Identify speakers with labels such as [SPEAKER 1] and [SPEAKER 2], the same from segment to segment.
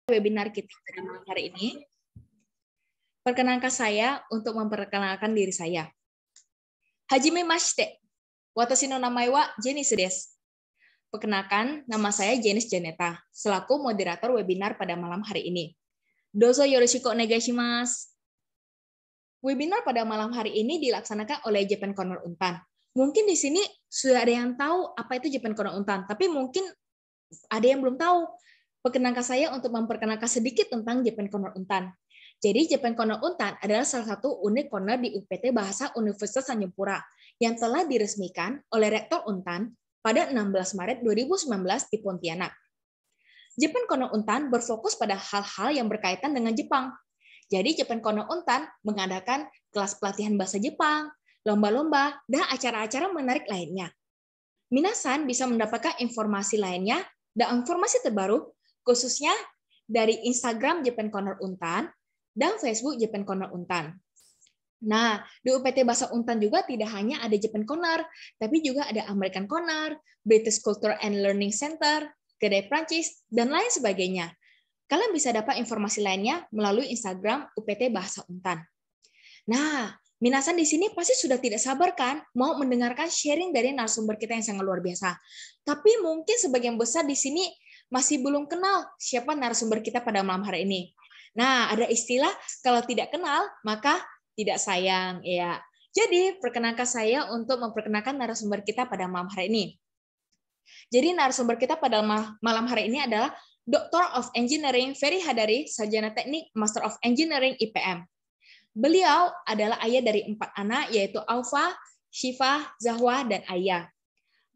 [SPEAKER 1] Webinar kita pada malam hari ini. Perkenalkan saya untuk memperkenalkan diri saya. Hajime mashite. Watashi no namae wa Jenice desu. Perkenalkan, nama saya Jenice Janeta, selaku moderator webinar pada malam hari ini. Dozo yoroshiku onegai shimasu. Webinar pada malam hari ini dilaksanakan oleh Japan Corner Untan. Mungkin di sini sudah ada yang tahu apa itu Japan Corner Untan, tapi mungkin ada yang belum tahu. Perkenalkan saya untuk memperkenalkan sedikit tentang Japan Corner Untan. Jadi Japan Corner Untan adalah salah satu unit corner di UPT Bahasa Universitas Tanjung yang telah diresmikan oleh Rektor Untan pada 16 Maret 2019 di Pontianak. Japan Corner Untan berfokus pada hal-hal yang berkaitan dengan Jepang. Jadi Japan Corner Untan mengadakan kelas pelatihan bahasa Jepang, lomba-lomba, dan acara-acara menarik lainnya. Minasan bisa mendapatkan informasi lainnya dan informasi terbaru khususnya dari Instagram Japan Corner Untan dan Facebook Japan Corner Untan. Nah, di UPT Bahasa Untan juga tidak hanya ada Japan Corner, tapi juga ada American Corner, British Culture and Learning Center, Kedai Prancis, dan lain sebagainya. Kalian bisa dapat informasi lainnya melalui Instagram UPT Bahasa Untan. Nah, minasan di sini pasti sudah tidak sabar kan mau mendengarkan sharing dari narasumber kita yang sangat luar biasa. Tapi mungkin sebagian besar di sini masih belum kenal siapa narasumber kita pada malam hari ini. Nah, ada istilah kalau tidak kenal maka tidak sayang ya. Jadi, perkenalkan saya untuk memperkenalkan narasumber kita pada malam hari ini. Jadi, narasumber kita pada malam hari ini adalah Doctor of Engineering Ferry Hadari, Sarjana Teknik Master of Engineering IPM. Beliau adalah ayah dari 4 anak, yaitu Alfa, Shiva, Zahwa, dan Ayah.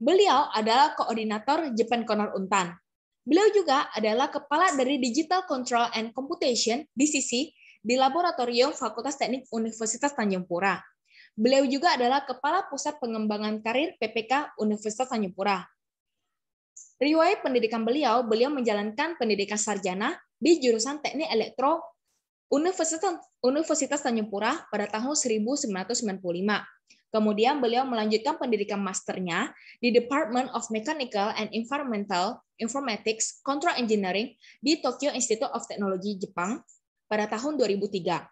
[SPEAKER 1] Beliau adalah koordinator Japan Corner Untan. Beliau juga adalah kepala dari Digital Control and Computation (DCC) di Laboratorium Fakultas Teknik Universitas Tanjung Pura. Beliau juga adalah kepala Pusat Pengembangan Karir PPK Universitas Tanjung Pura. Riwayat pendidikan beliau menjalankan pendidikan sarjana di jurusan Teknik Elektro Universitas Tanjung Pura pada tahun 1995. Kemudian beliau melanjutkan pendidikan masternya di Department of Mechanical and Environmental Informatics Control Engineering di Tokyo Institute of Technology, Jepang pada tahun 2003.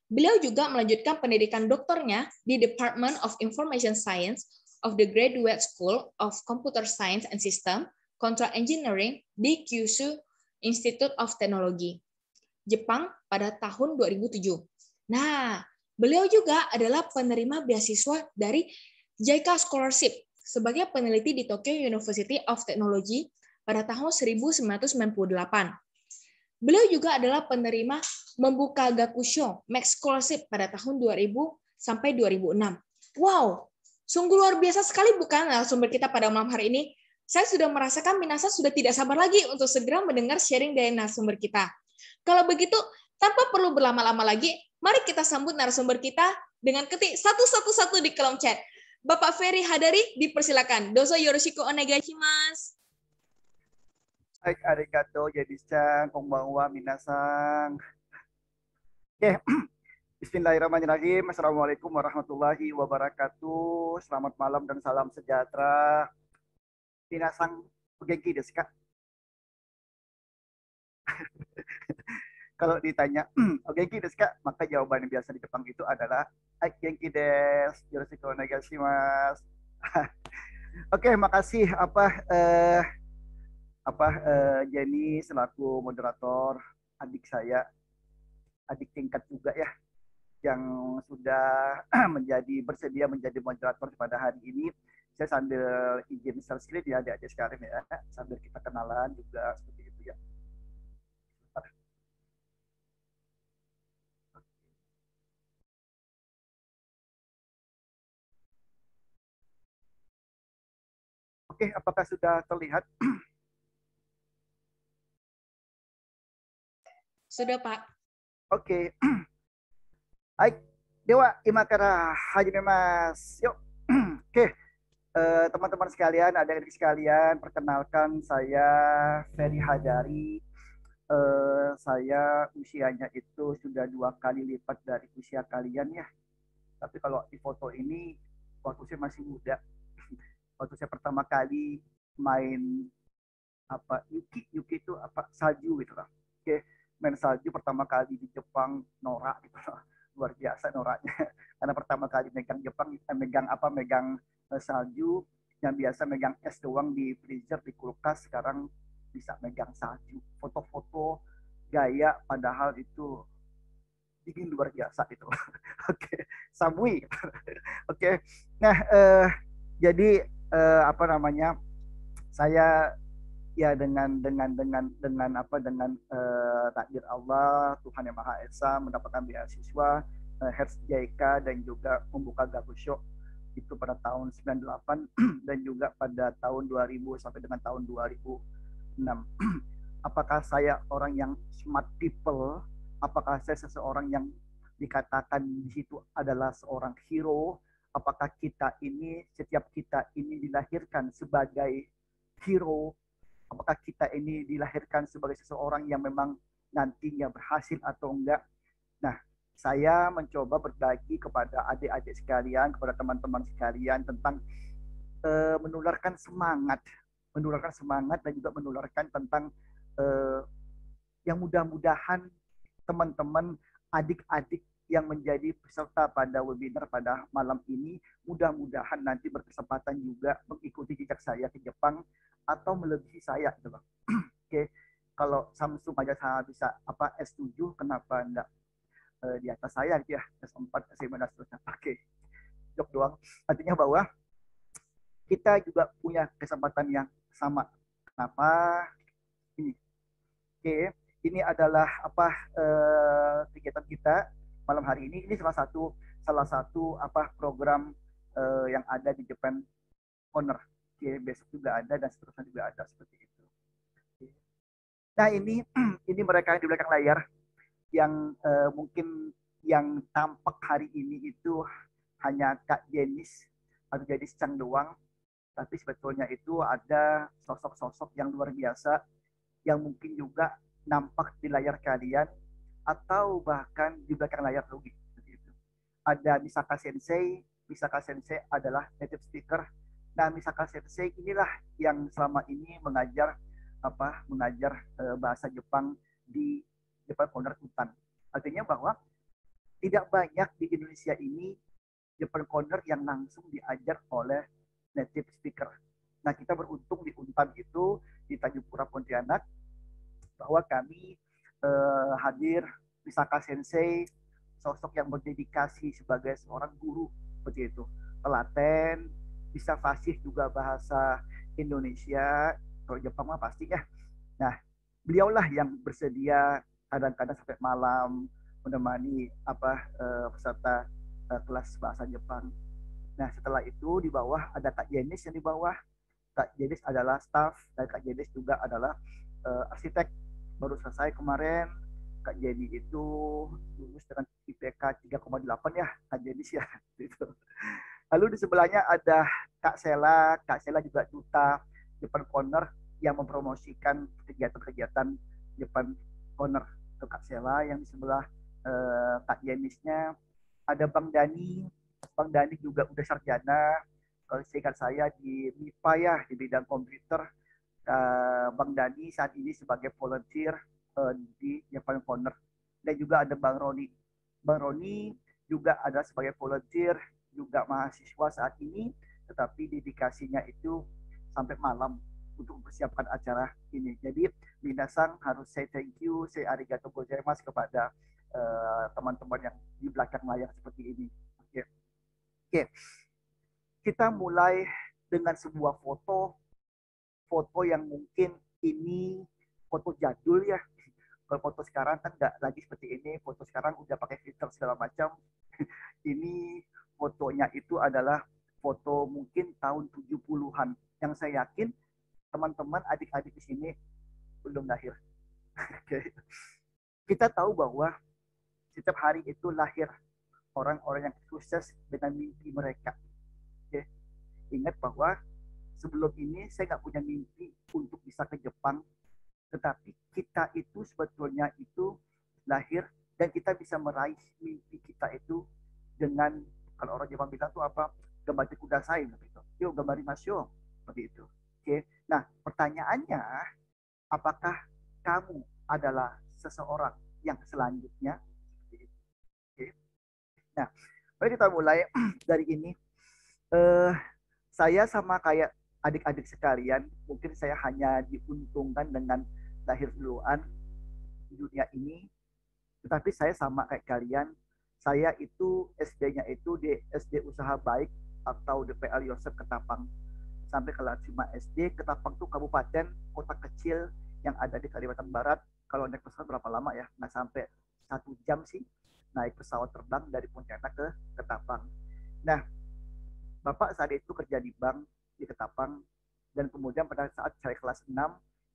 [SPEAKER 1] Beliau juga melanjutkan pendidikan doktornya di Department of Information Science of the Graduate School of Computer Science and System Control Engineering di Kyushu Institute of Technology, Jepang pada tahun 2007. Nah, beliau juga adalah penerima beasiswa dari JICA Scholarship sebagai peneliti di Tokyo University of Technology pada tahun 1998. Beliau juga adalah penerima Membuka Gakusho Max Scholarship pada tahun 2000 sampai 2006. Wow, sungguh luar biasa sekali bukan narasumber kita pada malam hari ini. Saya sudah merasakan minasan sudah tidak sabar lagi untuk segera mendengar sharing dari narasumber kita. Kalau begitu, tanpa perlu berlama-lama lagi, mari kita sambut narasumber kita dengan ketik 111 di kolom chat. Bapak Ferry Hadari, dipersilakan. Dozo yoroshiku onegai shimasu.
[SPEAKER 2] Baik, arigato, Jenice-chan, konbanwa, minasang. Oke, Bismillahirrahmanirrahim. Assalamualaikum warahmatullahi wabarakatuh. Selamat malam dan salam sejahtera. Minasang, genki desu ka? Kalau ditanya, genki desu ka? Maka jawaban yang biasa di Jepang itu adalah genki desu, yoroshiku onegai shimasu. Oke, makasih Jenny selaku moderator, adik saya, adik tingkat juga ya, yang sudah bersedia menjadi moderator pada hari ini. Saya sambil izin share screen ya adik-adik sekalian ya, sambil kita kenalan juga seperti itu ya. Oke, apakah sudah terlihat?
[SPEAKER 1] Sudah, Pak.
[SPEAKER 2] Oke. Baik, Dewa, imakara hajimemasu. Yuk. Oke, teman-teman sekalian, adik-adik sekalian, perkenalkan saya Ferry Hadari. Saya usianya itu sudah 2 kali lipat dari usia kalian ya. Tapi kalau di foto ini, waktu saya masih muda. Waktu saya pertama kali main yuki itu salju gitu lah. Oke, main salju pertama kali di Jepang norak gitu. Luar biasa noraknya. Karena pertama kali megang Jepang, megang salju, yang biasa megang es doang di freezer, di kulkas, sekarang bisa megang salju. Foto-foto gaya padahal itu dingin luar biasa itu. Oke, Samui. Oke. Nah, jadi apa namanya? Saya ya dengan takdir Allah, Tuhan yang Maha Esa, mendapatkan beasiswa Hertz JICA dan juga membuka Gabusho itu pada tahun 98 dan juga pada tahun 2000 sampai dengan tahun 2006. Apakah saya orang yang smart people? Apakah saya seseorang yang dikatakan di situ adalah seorang hero? Apakah setiap kita ini dilahirkan sebagai hero? Apakah kita ini dilahirkan sebagai seseorang yang memang nantinya berhasil atau enggak? Nah, saya mencoba berbagi kepada adik-adik sekalian, kepada teman-teman sekalian tentang menularkan semangat dan juga menularkan tentang eh, yang mudah-mudahan teman-teman adik-adik yang menjadi peserta pada webinar pada malam ini mudah-mudahan nanti berkesempatan juga mengikuti jejak saya ke Jepang atau melebihi saya gitu Bang. Oke, kalau Samsung aja saya bisa S7, kenapa enggak di atas saya gitu ya, S4, S5 dan seterusnya. Oke, jok doang. Artinya bahwa kita juga punya kesempatan yang sama. Kenapa? Ini. Oke, ini adalah kegiatan kita malam hari ini. Ini salah satu program yang ada di Japan Corner. Oke, besok juga ada dan seterusnya juga ada seperti itu. Nah, ini mereka yang di belakang layar yang mungkin yang tampak hari ini itu hanya Kak Jenis atau Jenis Chang doang, tapi sebetulnya itu ada sosok-sosok yang luar biasa yang mungkin juga nampak di layar kalian atau bahkan di belakang layar Rugi. Ada Misaka Sensei. Misaka Sensei adalah native speaker. Nah, Misaka Sensei inilah yang selama ini mengajar bahasa Jepang di Jepang Corner Hutan. Artinya bahwa tidak banyak di Indonesia ini Jepang Corner yang langsung diajar oleh native speaker. Nah, kita beruntung di Untan itu di Tanjung Pura Pontianak bahwa kami hadir Misaka Sensei, sosok yang berdedikasi sebagai seorang guru seperti itu, telaten, bisa fasih juga bahasa Indonesia, kalau Jepang mah pasti ya. Nah, beliaulah yang bersedia kadang-kadang sampai malam menemani peserta kelas bahasa Jepang. Nah, setelah itu di bawah ada Kak Jenis yang di bawah. Kak Jenis adalah staff dan Kak Jenis juga adalah arsitek. Baru selesai kemarin. Kak Jenny itu lulus dengan IPK 3,8 ya, Kak Jenis ya. Gitu. Lalu di sebelahnya ada Kak Sela. Kak Sela juga duta Jepang Corner yang mempromosikan kegiatan-kegiatan Jepang Corner. Itu Kak Sela. Yang di sebelah Kak Jenisnya ada Bang Dani. Bang Dani juga udah sarjana. Kalau seingat saya di MIPA ya, di bidang komputer. Bang Dani saat ini sebagai volunteer di Jepang Corner. Dan juga ada Bang Roni. Bang Roni juga ada sebagai volunteer, juga mahasiswa saat ini, tetapi dedikasinya itu sampai malam untuk mempersiapkan acara ini. Jadi minasan harus say thank you, say arigatou gozaimasu kepada teman-teman yang di belakang layar seperti ini. Oke. Oke. Kita mulai dengan sebuah foto yang mungkin ini foto jadul ya. Kalau foto sekarang kan nggak lagi seperti ini. Foto sekarang udah pakai filter segala macam. Ini fotonya itu adalah foto mungkin tahun 70-an. Yang saya yakin teman-teman adik-adik di sini belum lahir. Kita tahu bahwa setiap hari itu lahir orang-orang yang sukses dengan mimpi mereka. Ingat bahwa sebelum ini saya nggak punya mimpi untuk bisa ke Jepang, tetapi kita itu sebetulnya itu lahir dan kita bisa meraih mimpi kita itu dengan, kalau orang Jepang bilang tuh gambar kudasai gitu. Yo gambari masyo seperti itu. Oke. Nah, pertanyaannya, apakah kamu adalah seseorang yang selanjutnya. Oke. Nah, mari kita mulai dari ini. Saya sama kayak adik-adik sekalian, mungkin saya hanya diuntungkan dengan lahir duluan di dunia ini, tetapi saya sama kayak kalian. Saya itu SD-nya itu di SD Usaha Baik atau DPL Yosef Ketapang. Sampai kelas 5 SD. Ketapang itu kabupaten kota kecil yang ada di Kalimantan Barat. Kalau naik pesawat berapa lama ya? Nggak sampai 1 jam sih naik pesawat terbang dari Pontianak ke Ketapang. Nah, Bapak saat itu kerja di bank di Ketapang, dan kemudian pada saat saya kelas 6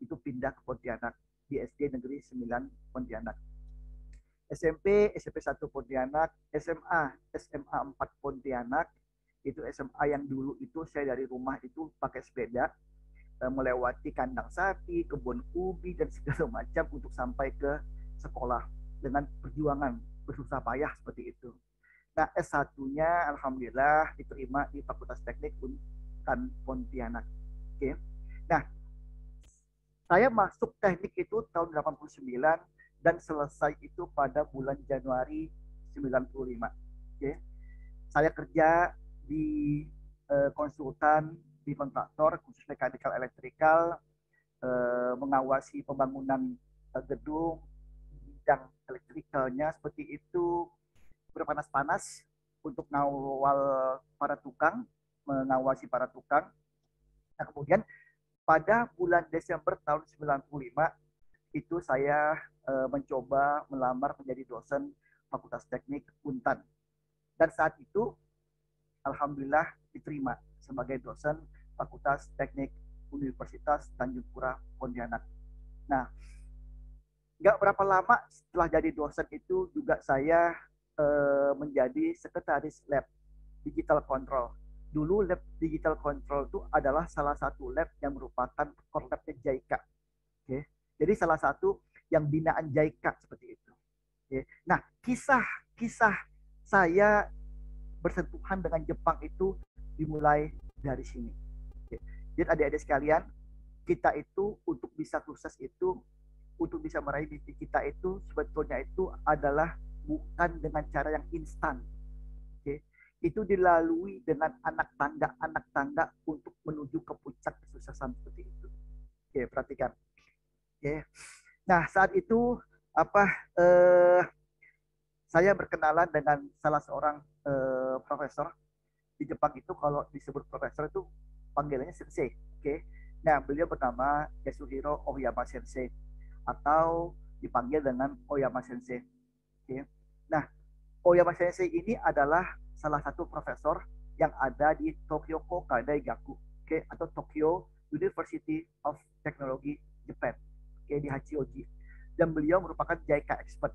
[SPEAKER 2] itu pindah ke Pontianak di SD Negeri 9 Pontianak. SMP 1 Pontianak, SMA 4 Pontianak. Itu SMA yang dulu itu saya dari rumah itu pakai sepeda melewati kandang sapi, kebun ubi dan segala macam untuk sampai ke sekolah dengan perjuangan bersusah payah seperti itu. Nah, S1-nya alhamdulillah diterima di Fakultas Teknik Untan Pontianak. Oke. Nah, saya masuk teknik itu tahun 89 dan selesai itu pada bulan Januari 95. Oke. Saya kerja di konsultan di kontraktor khusus mekanikal elektrikal, mengawasi pembangunan gedung, bidang elektrikalnya seperti itu, berpanas-panas untuk ngawal para tukang, mengawasi para tukang. Nah, kemudian pada bulan Desember tahun 95 itu saya mencoba melamar menjadi dosen Fakultas Teknik Untan. Dan saat itu alhamdulillah diterima sebagai dosen Fakultas Teknik Universitas Tanjung Pura Pontianak. Nah, nggak berapa lama setelah jadi dosen itu juga saya menjadi sekretaris lab digital control. Dulu lab digital control itu adalah salah satu lab yang merupakan core labnya JICA. Oke. Jadi salah satu yang binaan JICA seperti itu. Oke. Nah, kisah saya bersentuhan dengan Jepang itu dimulai dari sini. Oke. Jadi adik-adik sekalian, kita itu untuk bisa sukses itu, untuk bisa meraih mimpi kita itu sebetulnya itu adalah bukan dengan cara yang instan. Oke. Itu dilalui dengan anak tangga untuk menuju ke puncak kesuksesan seperti itu. Oke, perhatikan. Oke. Nah, saat itu saya berkenalan dengan salah seorang profesor di Jepang itu. Kalau disebut profesor itu panggilannya sensei. Oke. Nah, beliau bernama Yasuhiro Oyama Sensei atau dipanggil dengan Oyama Sensei. Oke. Nah, Oyama Sensei ini adalah salah satu profesor yang ada di Tokyo Koka Daigaku, oke, atau Tokyo University of Technology Japan, oke, di Hachioji. Dan beliau merupakan JICA expert.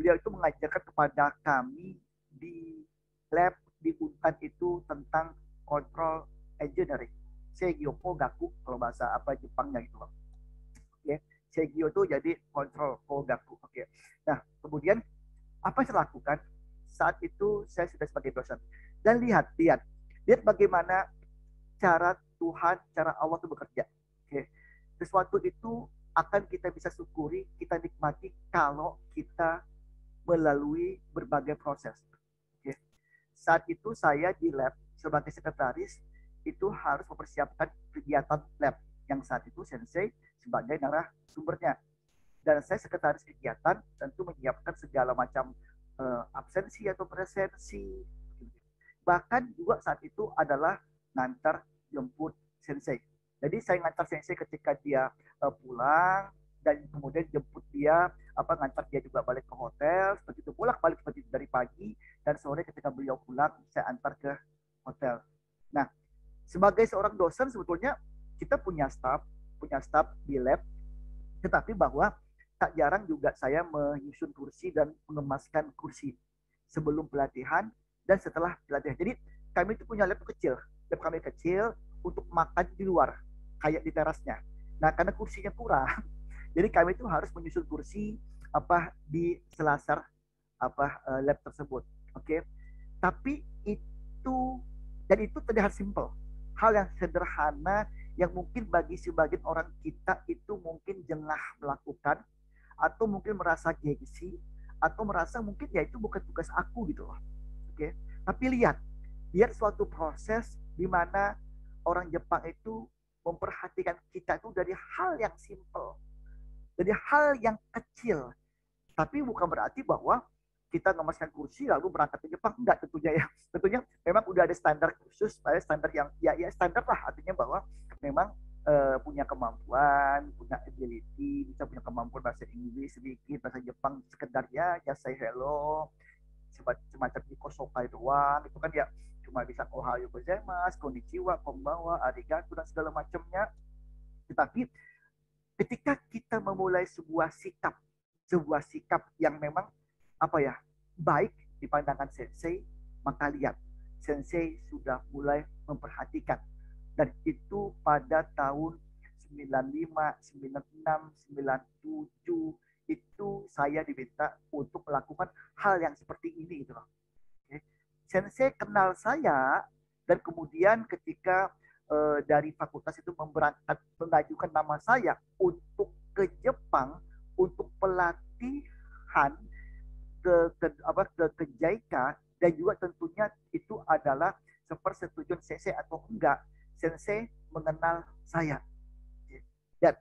[SPEAKER 2] Beliau itu mengajarkan kepada kami di lab di Untan itu tentang control engineering, Seigyo Gaku kalau bahasa Jepangnya gitu, oke. Seigyo itu jadi control Gaku, oke. Nah, kemudian apa yang saya lakukan saat itu? Saya sudah sebagai dosen dan lihat bagaimana cara Tuhan, cara Allah itu bekerja. Oke. Sesuatu itu akan kita bisa syukuri, kita nikmati kalau kita melalui berbagai proses. Oke. Saat itu saya di lab sebagai sekretaris itu harus mempersiapkan kegiatan lab yang saat itu sensei sebagai narasumbernya. Dan saya sekretaris kegiatan tentu menyiapkan segala macam absensi atau presensi. Bahkan juga saat itu adalah ngantar jemput sensei. Jadi saya ngantar sensei ketika dia pulang, dan kemudian jemput dia, ngantar dia juga balik ke hotel, seperti itu, bolak-balik seperti itu dari pagi, dan sore ketika beliau pulang saya antar ke hotel. Nah, sebagai seorang dosen sebetulnya kita punya staff di lab, tetapi bahwa tak jarang juga saya menyusun kursi dan mengemaskan kursi sebelum pelatihan dan setelah pelatihan. Jadi kami itu punya lab kecil untuk makan di luar, kayak di terasnya. Nah, karena kursinya kurang, jadi kami itu harus menyusun kursi di selasar lab tersebut. Oke. Tapi itu terlihat simple, hal yang sederhana yang mungkin bagi sebagian orang kita itu mungkin jengah melakukan, atau mungkin merasa gengsi, atau merasa mungkin ya itu bukan tugas aku gitu loh. Oke, tapi lihat suatu proses di mana orang Jepang itu memperhatikan kita itu dari hal yang simple, dari hal yang kecil. Tapi bukan berarti bahwa kita ngemaskan kursi lalu berangkat ke Jepang, enggak tentunya ya. Tentunya memang udah ada standar khusus, ada standar yang ya standar lah, artinya bahwa memang punya kemampuan, punya ability, bisa punya kemampuan bahasa Inggris sedikit, bahasa Jepang sekedar ya say hello, semacam ikosokai doang, itu kan ya cuma bisa ohayo gozaimasu, konnichiwa, konbanwa, arigato dan segala macamnya. Tetapi ketika kita memulai sebuah sikap yang memang apa ya baik di pandangan sensei, maka lihat sensei sudah mulai memperhatikan, dan itu pada tahun 95, 96, 97 itu saya diminta untuk melakukan hal yang seperti ini gitu loh. Sensei kenal saya, dan kemudian ketika dari fakultas itu mengajukan nama saya untuk ke Jepang untuk pelatihan ke JICA, dan juga tentunya itu adalah sepersetujuan sensei atau enggak, sensei mengenal saya. Dan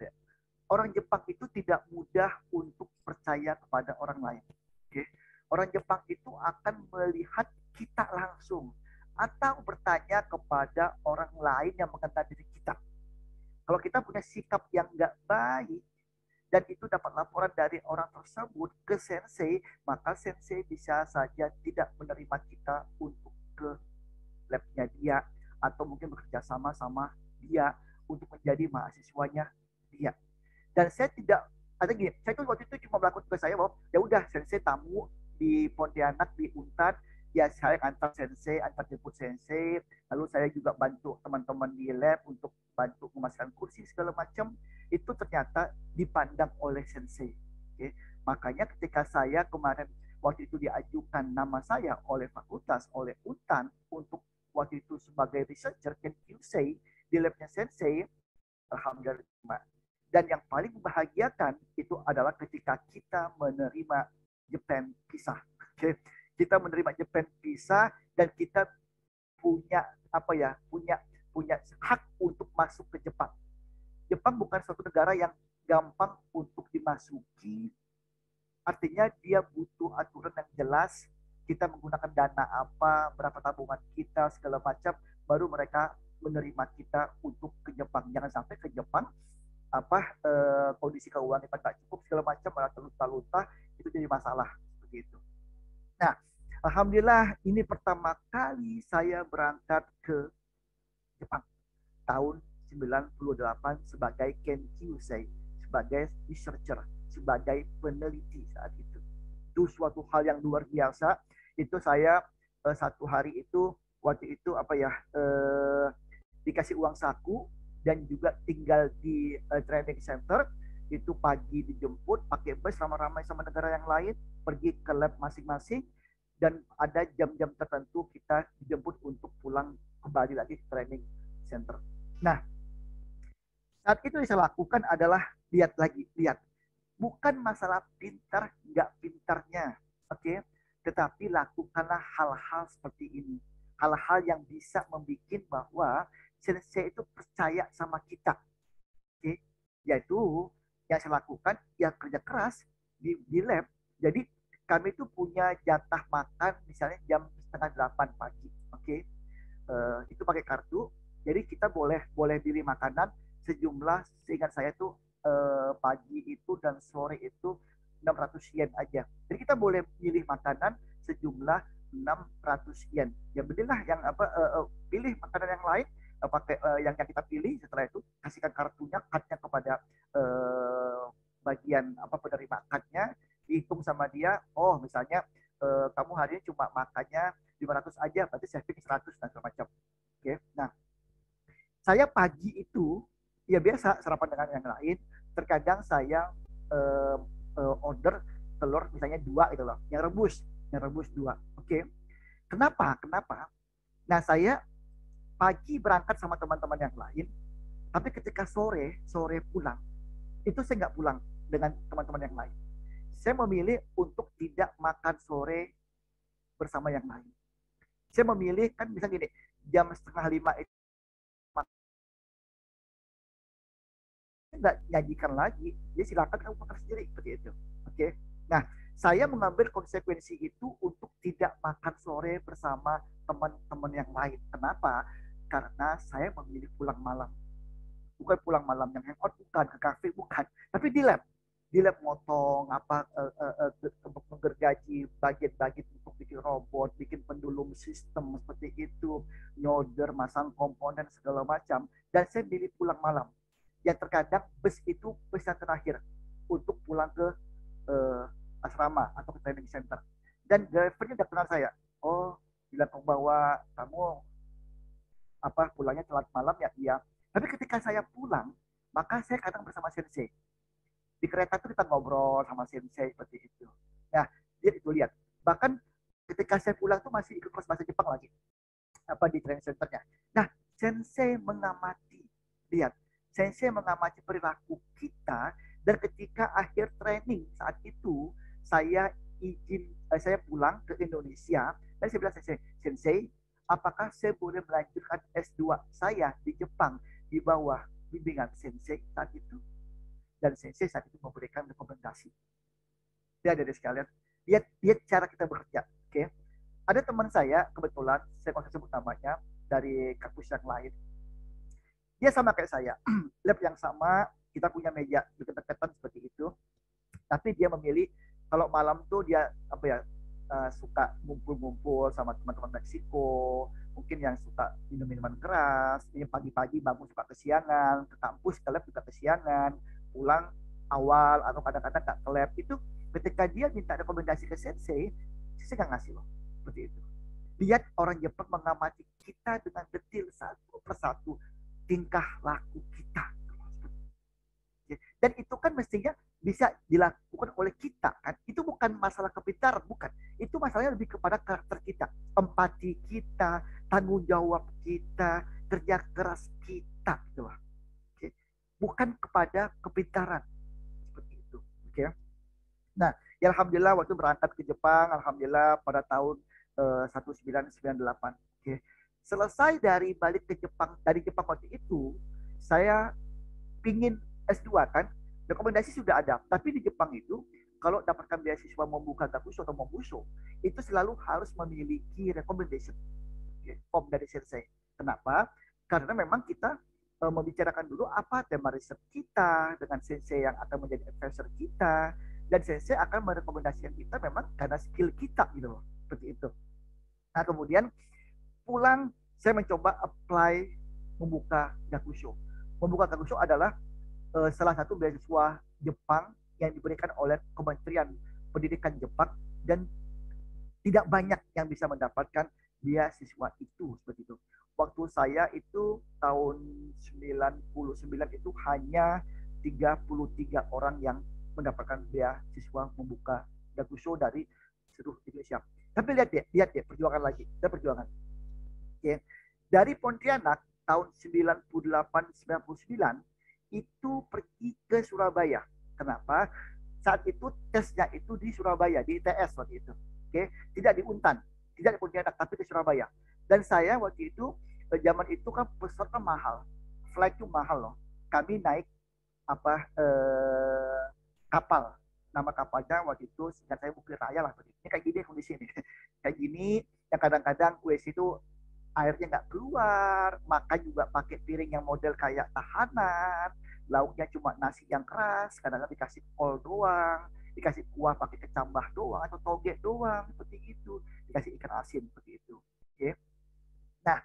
[SPEAKER 2] orang Jepang itu tidak mudah untuk percaya kepada orang lain. Orang Jepang itu akan melihat kita langsung atau bertanya kepada orang lain yang mengenal diri kita. Kalau kita punya sikap yang nggak baik dan itu dapat laporan dari orang tersebut ke sensei, maka sensei bisa saja tidak menerima kita untuk ke labnya dia, atau mungkin bekerja sama dia untuk menjadi mahasiswanya dia. Dan saya tidak ada gini, saya tuh waktu itu cuma melakukan tugas saya bahwa ya udah sensei tamu di Pontianak di Unpad, ya saya antar sensei, antar jemput sensei, lalu saya juga bantu teman-teman di lab untuk bantu memasang kursi segala macam. Itu ternyata dipandang oleh sensei. Oke. Makanya ketika saya kemarin waktu itu diajukan nama saya oleh fakultas, oleh Untan untuk waktu itu sebagai researcher can QC di labnya sensei, alhamdulillah. Dan yang paling membahagiakan itu adalah ketika kita menerima Japan Visa. Okay. Kita menerima Japan Visa dan kita punya apa ya? Punya hak untuk masuk ke Jepang. Jepang bukan suatu negara yang gampang untuk dimasuki. Artinya dia butuh aturan yang jelas. Kita menggunakan dana apa, berapa tabungan kita, segala macam, baru mereka menerima kita untuk ke Jepang. Jangan sampai ke Jepang kondisi keuangan kita tak cukup segala macam, malah terluta-luta, itu jadi masalah begitu. Nah, alhamdulillah ini pertama kali saya berangkat ke Jepang tahun 98 sebagai Kenkyusei, sebagai researcher, sebagai peneliti saat itu. Itu suatu hal yang luar biasa. Itu saya satu hari itu waktu itu dikasih uang saku dan juga tinggal di training center. Itu pagi dijemput pakai bus ramai-ramai sama negara yang lain, pergi ke lab masing-masing, dan ada jam-jam tertentu kita dijemput untuk pulang kembali lagi ke training center. Nah, saat itu yang saya lakukan adalah lihat, bukan masalah pintar nggak pintarnya, oke, tetapi lakukanlah hal-hal seperti ini, hal-hal yang bisa membuat bahwa sensei itu percaya sama kita, oke, yaitu yang saya lakukan ya kerja keras di lab. Jadi kami itu punya jatah makan misalnya jam 7:30 pagi, oke, itu pakai kartu. Jadi kita boleh pilih makanan sejumlah, seingat saya tuh pagi itu dan sore itu 600 yen aja. Jadi kita boleh pilih makanan sejumlah 600 yen. Ya belilah yang pilih makanan yang lain, pakai yang kita pilih. Setelah itu kasihkan kartunya, cardnya kepada bagian penerima cardnya, dihitung sama dia. Oh misalnya kamu hari ini cuma makannya 500 aja, berarti saving 100 dan segala macam. Oke. Nah, saya pagi itu ya biasa sarapan dengan yang lain. Terkadang saya order telur misalnya 2 itu loh, yang rebus 2. Oke. Kenapa? Nah, saya pagi berangkat sama teman-teman yang lain, tapi ketika sore pulang, itu saya nggak pulang dengan teman-teman yang lain. saya memilih untuk tidak makan sore bersama yang lain. Saya memilih, kan bisa gini, jam setengah 5 itu nggak nyajikan lagi, jadi silakan kamu makan sendiri seperti itu. Oke. Nah, saya mengambil konsekuensi itu untuk tidak makan sore bersama teman-teman yang lain. Kenapa? Karena saya memilih pulang malam. Bukan pulang malam yang hangout, bukan ke kafe, bukan, tapi di lab motong apa menggergaji bagian-bagian untuk bikin robot, bikin pendulum sistem seperti itu, nyoder, masang komponen segala macam. Dan saya pilih pulang malam. Yang terkadang bus itu bus yang terakhir untuk pulang ke asrama atau ke training center. Dan drivernya udah kenal saya. Oh, bilang bahwa kamu apa pulangnya telat malam ya, iya. Tapi ketika saya pulang, maka saya kadang bersama sensei. Di kereta itu kita ngobrol sama sensei seperti itu. Nah, dia itu lihat. Bahkan ketika saya pulang tuh masih ikut kelas bahasa Jepang lagi. Apa di training centernya. Nah, sensei mengamati. Lihat, sensei mengamati perilaku kita, dan ketika akhir training saat itu saya pulang ke Indonesia, dan saya bilang sensei, apakah saya boleh melanjutkan S2 saya di Jepang di bawah bimbingan sensei saat itu? Dan sensei saat itu memberikan rekomendasi. Ya, dari sekalian, lihat cara kita bekerja. Oke, ada teman saya kebetulan, saya nggak usah sebut namanya, dari kampus yang lain. Dia sama kayak saya, lab yang sama, kita punya meja deket-deketan seperti itu. Tapi dia memilih kalau malam tuh dia apa ya, suka ngumpul-ngumpul sama teman-teman Meksiko, mungkin yang suka minum minuman keras, yang pagi-pagi bangun suka kesiangan, ke kampus ke lab juga kesiangan, pulang awal atau kadang-kadang nggak ke lab. Itu ketika dia minta rekomendasi ke sensei, saya nggak ngasih loh, seperti itu. Lihat orang Jepang mengamati kita dengan detail satu persatu tingkah laku kita. Dan itu kan mestinya bisa dilakukan oleh kita kan. Itu bukan masalah kepintaran, bukan. Itu masalahnya lebih kepada karakter kita, empati kita, tanggung jawab kita, kerja keras kita gitu lah. Oke. Bukan kepada kepintaran seperti itu. Oke. Nah, ya alhamdulillah waktu berangkat ke Jepang, alhamdulillah pada tahun 1998. Oke. Selesai dari balik ke Jepang, dari Jepang waktu itu, saya pingin S2 kan, rekomendasi sudah ada. Tapi di Jepang itu, kalau dapatkan beasiswa membuka gakushō atau membuso, itu selalu harus memiliki recommendation form dari sensei. Kenapa? Karena memang kita membicarakan dulu apa tema riset kita dengan sensei yang akan menjadi advisor kita, dan sensei akan merekomendasikan kita memang karena skill kita gitu loh, seperti itu. Nah, kemudian pulang saya mencoba apply membuka gakushō. Membuka gakushō adalah salah satu beasiswa Jepang yang diberikan oleh Kementerian Pendidikan Jepang, dan tidak banyak yang bisa mendapatkan beasiswa itu seperti itu. Waktu saya itu tahun 99 itu hanya 33 orang yang mendapatkan beasiswa membuka gakushō dari seluruh Indonesia. Tapi lihat deh perjuangan lagi, dan perjuangan. Oke. Dari Pontianak tahun 98-99 itu pergi ke Surabaya. Kenapa? Saat itu tesnya itu di Surabaya, di ITS waktu itu. Oke, tidak di Untan, tidak di Pontianak, tapi di Surabaya. Dan saya waktu itu, zaman itu kan pesawat mahal, flight itu mahal loh. Kami naik apa kapal. Nama kapalnya waktu itu singkat saya Bukit Raya lah. Ini kayak gini kondisi ini. Kayak gini, yang kadang-kadang WC itu airnya nggak keluar, makan juga pakai piring yang model kayak tahanan, lauknya cuma nasi yang keras, kadang-kadang dikasih kol doang, dikasih kuah pakai kecambah doang atau toge doang, seperti itu, dikasih ikan asin seperti itu. Oke. Nah,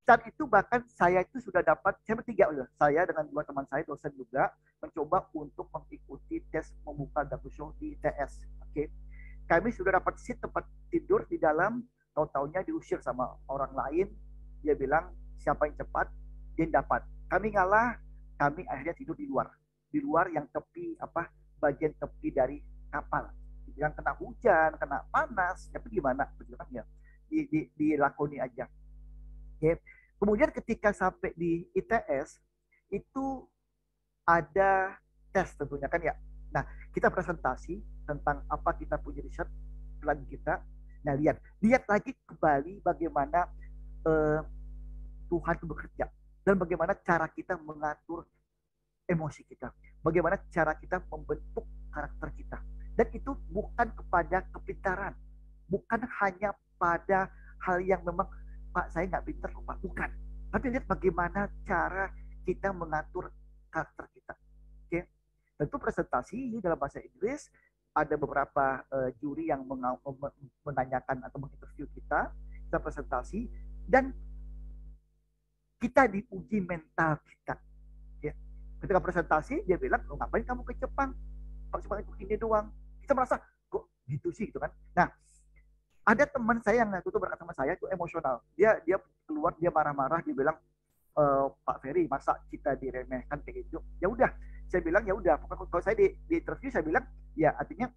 [SPEAKER 2] saat itu bahkan saya itu sudah dapat, saya bertiga, saya dengan dua teman saya dosen juga mencoba untuk mengikuti tes membuka gakushō di ITS. Oke. Kami sudah dapat seat tempat tidur di dalam, tahu-taunya diusir sama orang lain. Dia bilang siapa yang cepat dia dapat. Kami ngalah, kami akhirnya tidur di luar yang tepi apa bagian tepi dari kapal. Yang kena hujan, kena panas, tapi gimana? Betul kan ya? Dilakoni aja. Oke. Kemudian ketika sampai di ITS itu ada tes tentunya kan ya. Nah, kita presentasi tentang apa kita punya riset plan kita. Nah, lihat lagi kembali bagaimana eh, Tuhan itu bekerja dan bagaimana cara kita mengatur emosi kita, bagaimana cara kita membentuk karakter kita. Dan itu bukan kepada kepintaran, bukan hanya pada hal yang memang Pak saya nggak pintar Pak, bukan. Tapi lihat bagaimana cara kita mengatur karakter kita. Oke, tentu presentasi dalam bahasa Inggris ada beberapa juri yang menanyakan atau menginterview kita presentasi dan kita diuji mental kita. Ya. Ketika presentasi dia bilang, oh, ngapain kamu ke Jepang? Kalau cuma ikut ini doang. Kita merasa kok gitu sih gitu kan. Nah, ada teman saya yang waktu itu berkata sama saya itu emosional. Dia keluar dia marah-marah dia bilang Pak Ferry masa kita diremehkan kayak gitu. Ya udah, saya bilang ya udah. Kalau saya di interview saya bilang ya artinya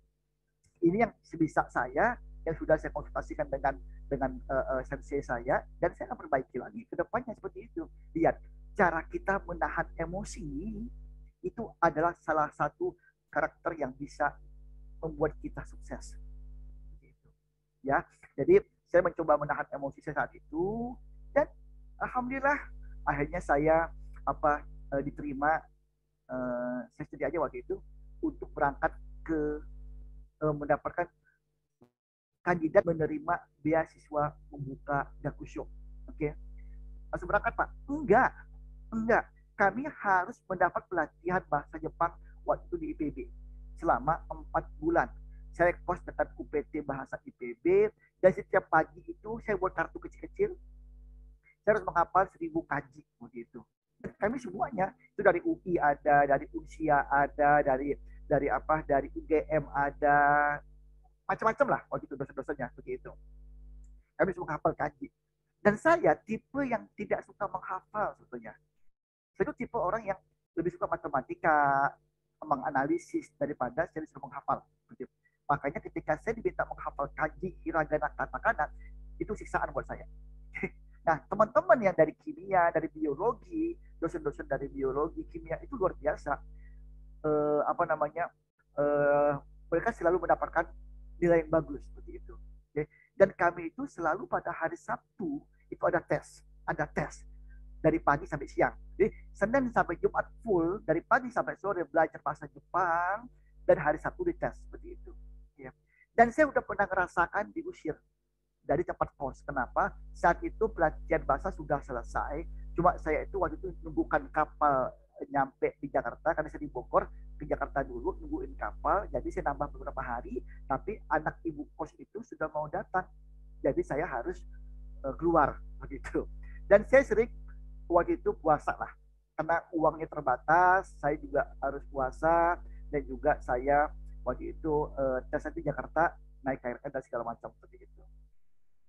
[SPEAKER 2] ini yang sebisa saya yang sudah saya konsultasikan dengan sensei saya dan saya akan perbaiki lagi ke depannya seperti itu. Lihat, cara kita menahan emosi itu adalah salah satu karakter yang bisa membuat kita sukses. Ya, jadi saya mencoba menahan emosi saya saat itu dan alhamdulillah akhirnya saya diterima saya sedia aja waktu itu untuk berangkat ke mendapatkan kandidat menerima beasiswa membuka Dakusho. Oke. Langsung berangkat, Pak? Enggak. Kami harus mendapat pelatihan bahasa Jepang waktu itu di IPB selama 4 bulan. Saya kos dekat UPT Bahasa IPB dan setiap pagi itu saya buat kartu kecil-kecil. Saya harus menghafal 1000 kanji begitu. Kami semuanya itu dari UI ada, dari Unsia ada, dari UGM ada, macam-macam lah waktu itu dosen-dosennya begitu. Kami suka menghafal kanji. Dan saya tipe yang tidak suka menghafal sebetulnya. Saya itu tipe orang yang lebih suka matematika, menganalisis daripada saya suka menghafal. Begitu. Makanya ketika saya diminta menghafal kanji, hiragana, katakana, itu siksaan buat saya. Nah, teman-teman yang dari kimia, dari biologi, dosen-dosen dari biologi, kimia itu luar biasa. Apa namanya? Mereka selalu mendapatkan nilai yang bagus seperti itu. Okay. Dan kami itu selalu pada hari Sabtu itu ada tes dari pagi sampai siang. Jadi Senin sampai Jumat full dari pagi sampai sore belajar bahasa Jepang dan hari Sabtu dites seperti itu. Ya. Dan saya udah pernah ngerasakan diusir dari tempat kos. Kenapa? Saat itu pelatihan bahasa sudah selesai. Cuma saya itu waktu itu nunggukan kapal nyampe di Jakarta karena saya di Bogor ke Jakarta dulu nungguin kapal. Jadi saya nambah beberapa hari. Tapi anak ibu kos itu sudah mau datang. Jadi saya harus keluar begitu. Dan saya sering waktu itu puasa lah. Karena uangnya terbatas, saya juga harus puasa dan juga saya waktu itu tes di Jakarta naik KRL dan segala macam seperti itu.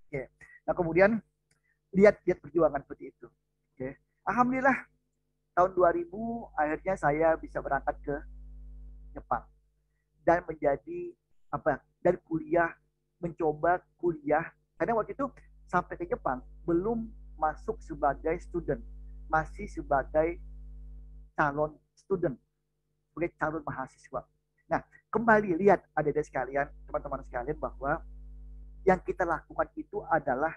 [SPEAKER 2] Oke. Nah kemudian lihat perjuangan seperti itu. Oke. Alhamdulillah tahun 2000 akhirnya saya bisa berangkat ke Jepang dan menjadi dari kuliah mencoba kuliah karena waktu itu sampai ke Jepang belum masuk sebagai student, masih sebagai calon student, sebagai calon mahasiswa. Nah, kembali lihat adik-adik sekalian, teman-teman sekalian bahwa yang kita lakukan itu adalah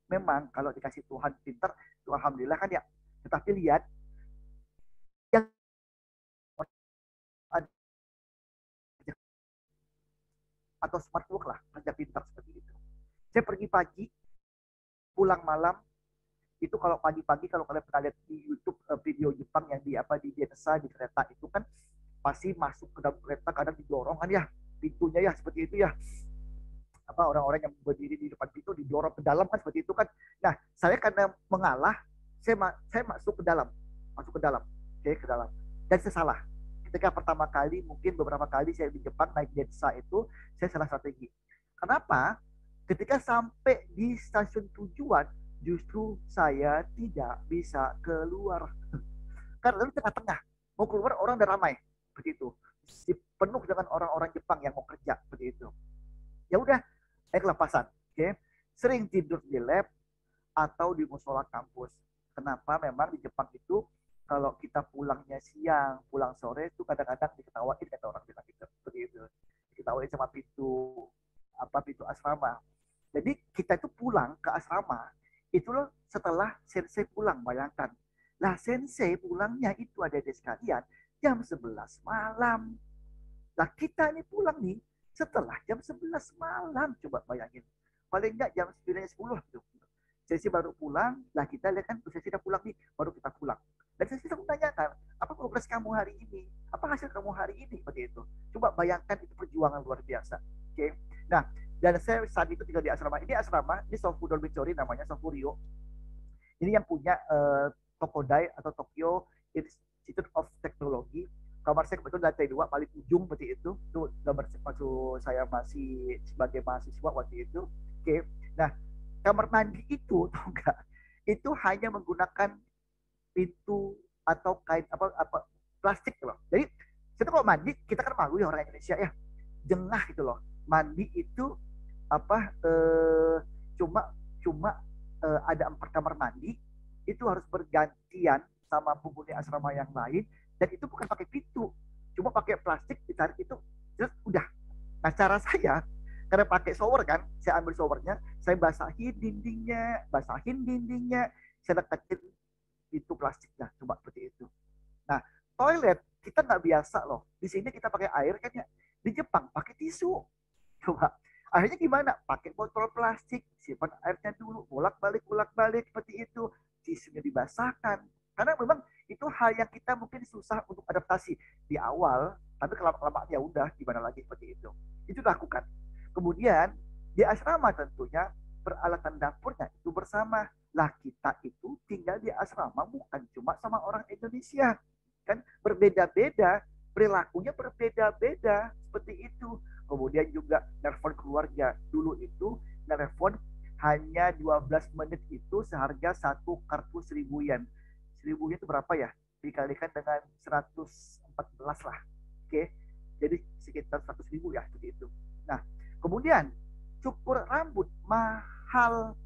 [SPEAKER 2] memang kalau dikasih Tuhan pintar, itu alhamdulillah kan ya. Tetapi lihat yang atau smart work lah, kerja pintar seperti itu. Saya pergi pagi, pulang malam. Itu kalau pagi-pagi kalau kalian pernah lihat di YouTube video Jepang yang di desa di kereta itu kan pasti masuk ke dalam kereta kadang didorong kan ya pintunya ya seperti itu ya orang-orang yang berdiri di depan pintu didorong ke dalam kan seperti itu kan. Nah saya karena mengalah saya masuk ke dalam oke ke dalam dan saya salah ketika pertama kali mungkin beberapa kali saya di Jepang naik desa itu saya salah strategi. Kenapa? Ketika sampai di stasiun tujuan justru saya tidak bisa keluar karena di tengah-tengah mau keluar orang udah ramai begitu penuh dengan orang-orang Jepang yang mau kerja begitu. Ya udah saya kelepasan. Oke. Sering tidur di lab atau di musola kampus. Kenapa? Memang di Jepang itu kalau kita pulangnya siang, pulang sore itu kadang-kadang diketawain kata orang bilang gitu. sama pintu asrama. Jadi kita itu pulang ke asrama itu loh setelah sensei pulang, bayangkan. Lah sensei pulangnya itu ada di sekalian jam 11 malam. Lah kita ini pulang nih setelah jam 11 malam, coba bayangin. Paling enggak jam 9 10 gitu. Sesi baru pulang, lah kita lihat kan sesi udah pulang nih, baru kita pulang. Dan sesi kita menanyakan, apa progres kamu hari ini? Apa hasil kamu hari ini? Seperti itu. Coba bayangkan itu perjuangan luar biasa. Oke. Nah, dan saya saat itu tinggal di asrama. Ini Sofu Dormitory namanya, Sofu Rio. Ini yang punya Tokodai atau Tokyo Institute of Technology. Kamar saya kebetulan lantai 2 paling ujung seperti itu. Itu gambar waktu saya masih sebagai mahasiswa waktu itu. Oke. Nah, kamar mandi itu tau enggak? Itu hanya menggunakan pintu atau kain apa plastik loh. Jadi kita kalau mandi kita kan malu ya orang Indonesia ya, jengah gitu loh. Mandi itu cuma ada 4 kamar mandi, itu harus bergantian sama penghuni asrama yang lain, dan itu bukan pakai pintu, cuma pakai plastik ditarik itu, terus udah. Nah cara saya karena pakai shower kan, saya ambil showernya, saya basahin dindingnya, saya deketin pintu plastiknya, coba seperti itu. Nah, toilet kita nggak biasa loh. Di sini kita pakai air kan ya. Di Jepang pakai tisu. Coba. Akhirnya gimana? Pakai botol plastik, simpan airnya dulu, bolak-balik seperti itu. Tisunya dibasahkan. Karena memang itu hal yang kita mungkin susah untuk adaptasi di awal, tapi lama-lama ya udah gimana lagi seperti itu. Itu dilakukan. Kemudian di asrama tentunya peralatan dapurnya itu bersama. Lah kita itu tinggal di asrama bukan cuma sama orang Indonesia. Kan berbeda-beda, perilakunya berbeda-beda seperti itu. Kemudian juga nelfon keluarga. Dulu itu nelfon hanya 12 menit itu seharga satu kartu 1.000 yen. 1.000 yen itu berapa ya? Dikalikan dengan 114 lah. Oke. Jadi sekitar 100.000 ya seperti itu. Nah, kemudian cukur rambut mahal.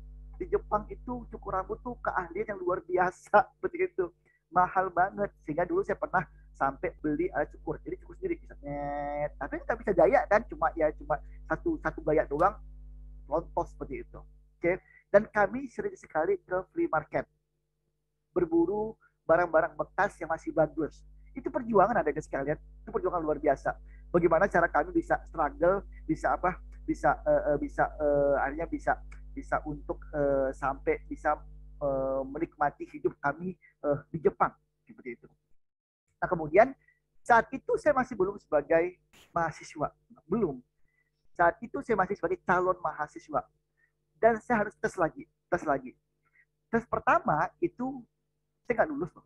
[SPEAKER 2] Di Jepang itu cukur rambut tuh keahlian yang luar biasa seperti itu. Mahal banget. Sehingga dulu saya pernah sampai beli alat cukur. Jadi cukur sendiri. Tapi nggak bisa gaya kan. Cuma satu gaya doang. Lontos seperti itu. Oke. Dan kami sering sekali ke flea market. Berburu barang-barang bekas yang masih bagus. Itu perjuangan ada guys sekalian. Itu perjuangan luar biasa. Bagaimana cara kami bisa struggle, akhirnya bisa untuk sampai bisa menikmati hidup kami di Jepang seperti itu. Nah kemudian saat itu saya masih belum sebagai mahasiswa, belum. Saat itu saya masih sebagai calon mahasiswa dan saya harus tes lagi. Tes pertama itu saya nggak lulus loh.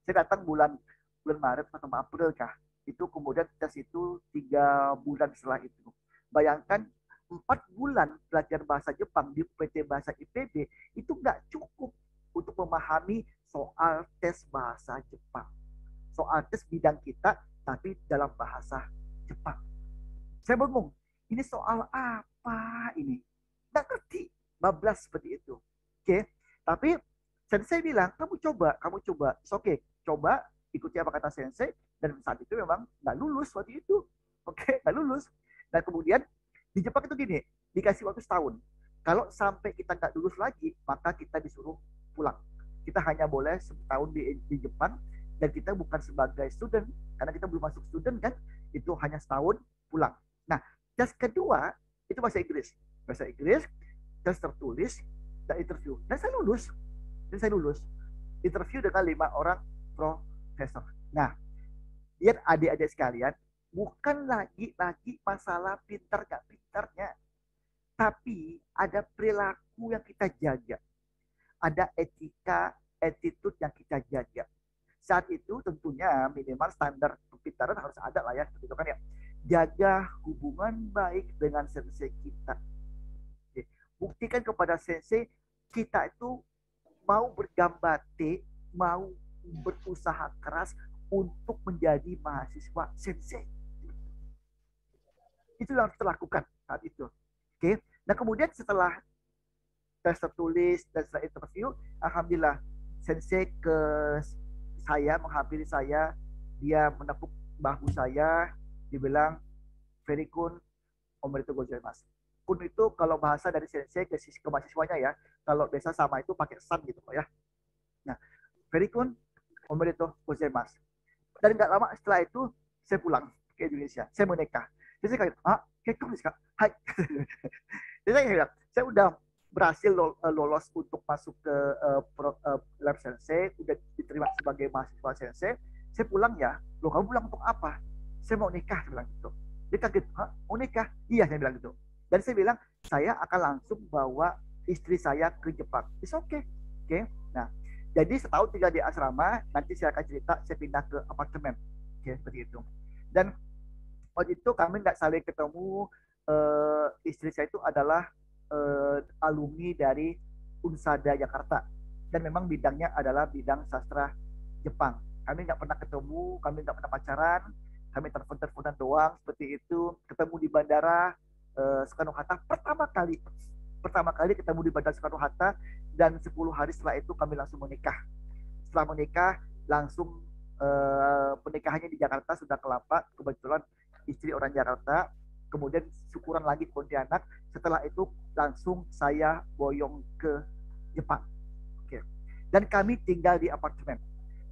[SPEAKER 2] Saya datang bulan Maret atau April kah. Itu kemudian tes itu 3 bulan setelah itu. Bayangkan 4 bulan belajar bahasa Jepang di PT Bahasa IPB itu nggak cukup untuk memahami soal tes bahasa Jepang. Soal tes bidang kita, tapi dalam bahasa Jepang. Saya bingung, ini soal apa ini? Nggak ngerti, bablas seperti itu. Oke, tapi sensei bilang, kamu coba. Oke, coba ikuti apa kata sensei, dan saat itu memang nggak lulus waktu itu. Oke, nggak lulus. Dan kemudian di Jepang itu gini, dikasih waktu setahun. Kalau sampai kita nggak lulus lagi, maka kita disuruh pulang. Kita hanya boleh setahun di Jepang, dan kita bukan sebagai student, karena kita belum masuk student kan, itu hanya setahun pulang. Nah, tes kedua, itu bahasa Inggris. Tes tertulis, dan interview. Dan saya lulus. Interview dengan 5 orang profesor. Nah, lihat adik-adik sekalian, bukan lagi masalah pintar gak pintarnya, tapi ada perilaku yang kita jaga, ada etika, attitude yang kita jaga. Saat itu tentunya minimal standar kepintaran harus ada lah ya, gitu kan ya. Jaga hubungan baik dengan sensei kita. Buktikan kepada sensei kita itu mau bergambate, mau berusaha keras untuk menjadi mahasiswa sensei. Itu yang harus kita lakukan saat itu. Oke. Nah kemudian setelah tes tertulis dan setelah interview, alhamdulillah sensei menghampiri saya, dia menepuk bahu saya, dibilang, very good, omedetou gozaimasu. Kun itu kalau bahasa dari sensei ke mahasiswanya ya, kalau biasa sama itu pakai san gitu ya. Nah, very kun, omedetou gozaimasu. Dan nggak lama setelah itu saya pulang ke Indonesia, saya menikah. Jadi saya kaget, kekong desu ka? Hai. Jadi saya bilang, saya udah berhasil lolos untuk masuk ke lab sensei, udah diterima sebagai mahasiswa sensei. Saya pulang ya, loh kamu pulang untuk apa? Saya mau nikah, saya bilang gitu. Dia kaget, mau nikah? Iya, saya bilang gitu. Dan saya bilang, saya akan langsung bawa istri saya ke Jepang. It's okay. Oke. Nah, jadi setahun tinggal di asrama, nanti saya akan cerita, saya pindah ke apartemen. Oke, seperti itu. Dan waktu itu kami nggak saling ketemu. Istri saya itu adalah alumni dari Unsada Jakarta. Dan memang bidangnya adalah bidang sastra Jepang. Kami nggak pernah ketemu, kami nggak pernah pacaran, kami telepon-teleponan doang seperti itu. Ketemu di bandara Soekarno-Hatta pertama kali ketemu di bandara Soekarno-Hatta, dan 10 hari setelah itu kami langsung menikah. Setelah menikah langsung pernikahannya di Jakarta sudah kelapa, kebetulan istri orang Jakarta. Kemudian syukuran lagi Pontianak. Setelah itu langsung saya boyong ke Jepang. Oke. Dan kami tinggal di apartemen.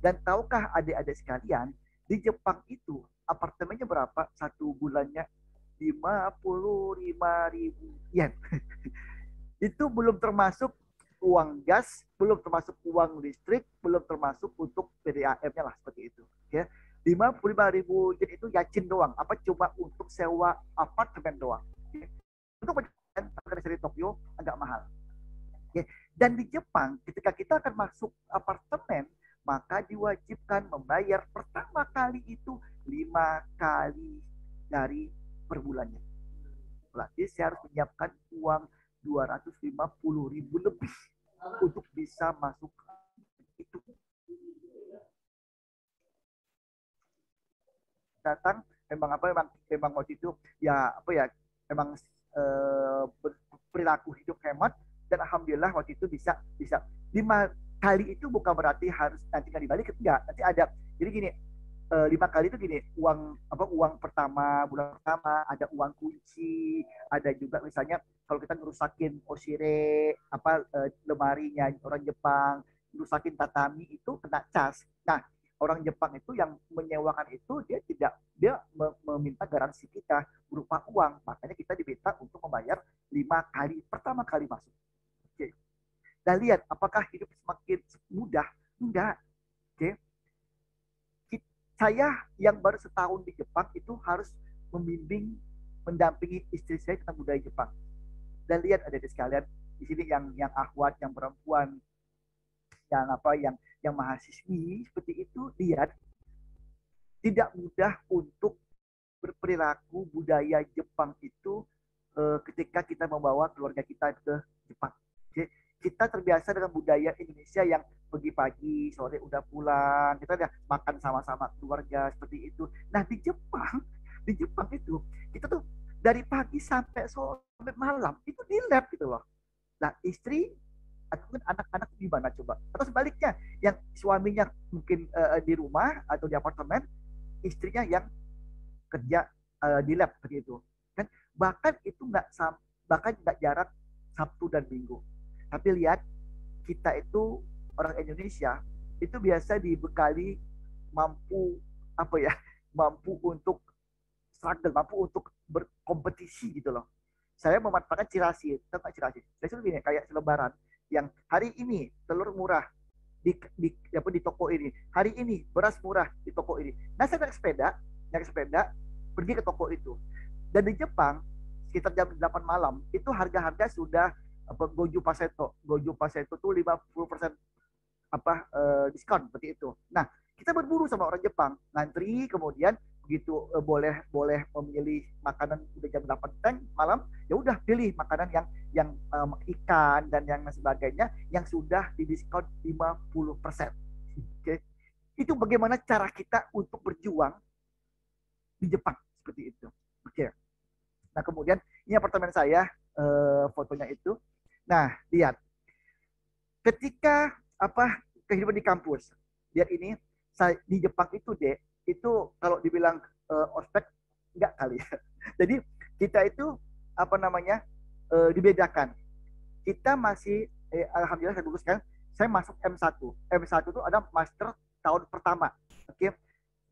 [SPEAKER 2] Dan tahukah adik-adik sekalian, di Jepang itu apartemennya berapa? Satu bulannya 55.000 yen. Itu belum termasuk uang gas, belum termasuk uang listrik, belum termasuk untuk PDAM-nya lah, seperti itu. Ya. 55.000 yen itu yacin doang, apa cuma untuk sewa apartemen doang. Okay. Untuk perjalanan dari Tokyo agak mahal. Okay. Dan di Jepang, ketika kita akan masuk apartemen, maka diwajibkan membayar pertama kali itu 5 kali dari per bulannya. Berarti saya harus menyiapkan uang 250.000 lebih untuk bisa masuk itu. Datang memang waktu itu ya memang perilaku hidup hemat, dan alhamdulillah waktu itu bisa 5 kali itu bukan berarti harus nanti nggak dibalik, enggak, nanti ada. Jadi gini, 5 kali itu gini, uang pertama, bulan pertama, ada uang kunci, ada juga misalnya kalau kita ngerusakin oshire lemarinya orang Jepang, ngerusakin tatami itu kena cas. Nah, orang Jepang itu yang menyewakan itu dia meminta garansi kita berupa uang, makanya kita diminta untuk membayar 5 kali pertama kali masuk. Oke. Dan lihat apakah hidup semakin mudah? Enggak. Oke. Saya yang baru setahun di Jepang itu harus membimbing, mendampingi istri saya tentang budaya Jepang. Dan lihat adik-adik sekalian, di sini yang akhwat, yang perempuan, yang mahasiswi seperti itu, lihat tidak mudah untuk berperilaku budaya Jepang itu ketika kita membawa keluarga kita ke Jepang. Jadi, kita terbiasa dengan budaya Indonesia yang pagi-pagi, sore udah pulang, kita udah makan sama-sama keluarga seperti itu. Nah di Jepang itu kita tuh dari pagi sampai sore sampai malam itu di lab gitu loh. Nah istri ataupun anak-anak gimana coba? Atau sebaliknya, yang suaminya mungkin di rumah atau di apartemen, istrinya yang kerja di lab seperti itu. Kan bahkan itu nggak jarak Sabtu dan Minggu. Tapi lihat, kita itu orang Indonesia itu biasa dibekali mampu mampu untuk struggle, mampu untuk berkompetisi gitu loh. Saya memanfaatkan cirasi, tentang cirasi. Saya sudah gini, kayak selebaran yang hari ini telur murah di toko ini, hari ini beras murah di toko ini. Nah saya naik sepeda pergi ke toko itu. Dan di Jepang sekitar jam 8 malam itu harga-harga sudah Goju Paseto tuh 50% diskon seperti itu. Nah, kita berburu sama orang Jepang, ngantri, kemudian begitu boleh memilih makanan udah jam 8 malam, ya udah pilih makanan yang ikan dan yang sebagainya yang sudah didiskon 50%. Oke. Itu bagaimana cara kita untuk berjuang di Jepang seperti itu. Oke. Nah, kemudian ini apartemen saya, fotonya itu. Nah, lihat. Ketika kehidupan di kampus, lihat ini, di Jepang itu itu kalau dibilang ospek enggak kali. Jadi kita itu apa namanya dibedakan. Kita masih alhamdulillah saya lulus kan, saya masuk M1. M1 itu ada master tahun pertama. Oke.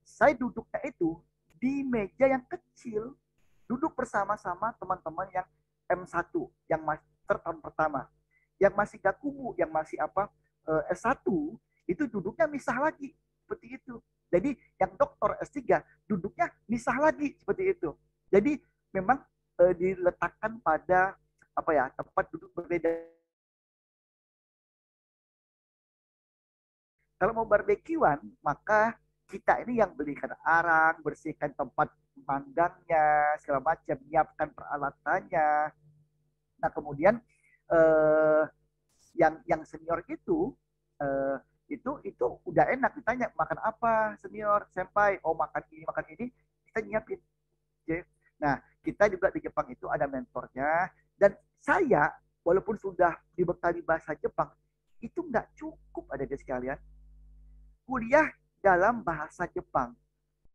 [SPEAKER 2] Saya duduknya itu di meja yang kecil, duduk bersama-sama teman-teman yang M1, yang master tahun pertama. Yang masih gakumu, yang masih S1 itu duduknya misah lagi seperti itu. Jadi yang doktor S3 duduknya misah lagi seperti itu. Jadi memang diletakkan pada tempat duduk berbeda. Kalau mau barbekyuan, maka kita ini yang belikan arang, bersihkan tempat manggangnya, segala macam, menyiapkan peralatannya. Nah kemudian eh, yang senior eh, itu udah enak ditanya makan apa senior, senpai, oh makan ini, kita nyiapin. Okay. Nah kita juga di Jepang itu ada mentornya, dan saya walaupun sudah dibekali bahasa Jepang itu nggak cukup ada di sekalian kuliah dalam bahasa Jepang,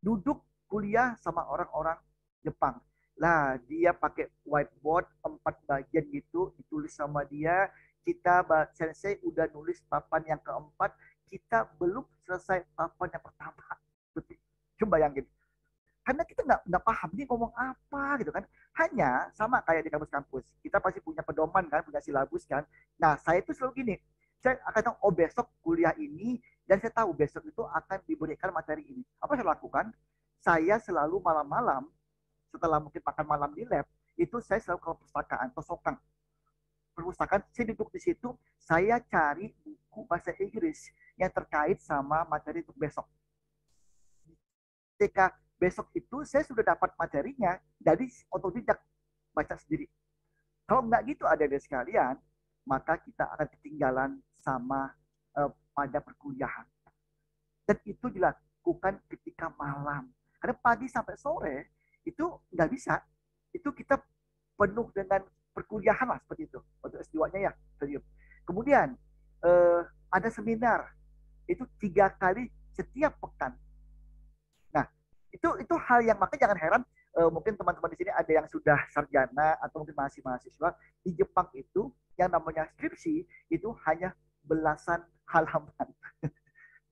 [SPEAKER 2] duduk kuliah sama orang-orang Jepang. Lah, dia pakai whiteboard 4 bagian gitu, ditulis sama dia. Kita, sensei udah nulis papan yang keempat, kita belum selesai papan yang pertama. Coba bayangin. Karena kita nggak paham dia ngomong apa gitu kan. Hanya sama kayak di kampus-kampus. Kita pasti punya pedoman kan, punya silabus kan. Nah, saya itu selalu gini. Saya akan tahu, oh besok kuliah ini, dan saya tahu besok itu akan diberikan materi ini. Apa saya lakukan? Saya selalu malam-malam, setelah mungkin makan malam di lab, itu saya selalu ke perpustakaan, tosokan. Perpustakaan, saya duduk di situ, saya cari buku bahasa Inggris yang terkait sama materi untuk besok. Ketika besok itu saya sudah dapat materinya dari otodidak, baca sendiri. Kalau nggak gitu ada dari sekalian, maka kita akan ketinggalan sama pada perkuliahan. Dan itu dilakukan ketika malam. Karena pagi sampai sore itu nggak bisa. Itu kita penuh dengan perkuliahan lah seperti itu. Untuk S2-nya ya. Kemudian ada seminar. Itu 3 kali setiap pekan. Nah, itu hal yang makanya jangan heran mungkin teman-teman di sini ada yang sudah sarjana atau mungkin masih mahasiswa di Jepang itu yang namanya skripsi itu hanya belasan halaman.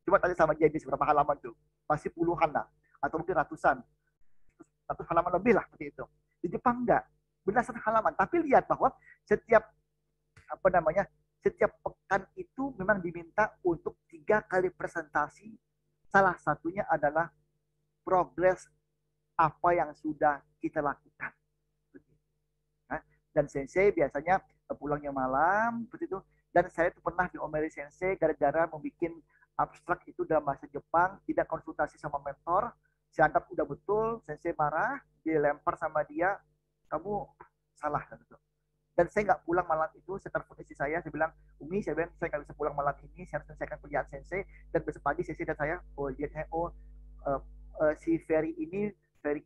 [SPEAKER 2] Coba tanya sama Jenny berapa halaman tuh? Masih puluhan lah atau mungkin ratusan. Ratus halaman lebih lah seperti itu. Di Jepang enggak, belasan halaman. Tapi lihat bahwa setiap setiap pekan itu memang diminta untuk 3 kali presentasi. Salah satunya adalah progres apa yang sudah kita lakukan. Dan sensei biasanya pulangnya malam seperti itu. Dan saya itu pernah diomeli sensei gara-gara membuat abstrak itu dalam bahasa Jepang, tidak konsultasi sama mentor. Saya anggap udah betul, sensei marah, dilempar sama dia, kamu salah. Dan saya nggak pulang malam itu, saya telepon istri saya bilang, Umi, saya bilang, saya nggak bisa pulang malam ini, saya harus selesaikan kerjaan sensei, dan besok pagi sensei dan saya, si Ferry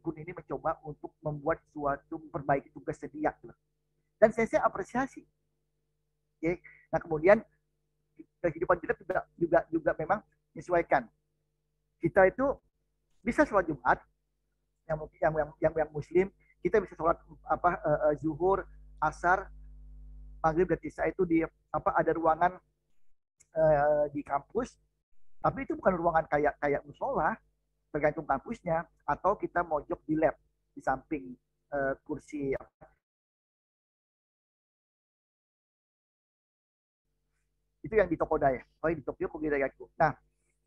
[SPEAKER 2] Kun ini mencoba untuk membuat suatu memperbaiki tugas sedia. Dan sensei apresiasi. Oke. Nah kemudian kehidupan kita juga memang menyesuaikan. Kita itu bisa sholat Jumat, yang Muslim, kita bisa sholat zuhur, asar, maghrib dan isya itu di ada ruangan di kampus, tapi itu bukan ruangan kayak musola, tergantung kampusnya, atau kita mojok di lab di samping kursi itu yang di Tokodai. Oh, di Tokyo Kogyo Daigaku. Nah,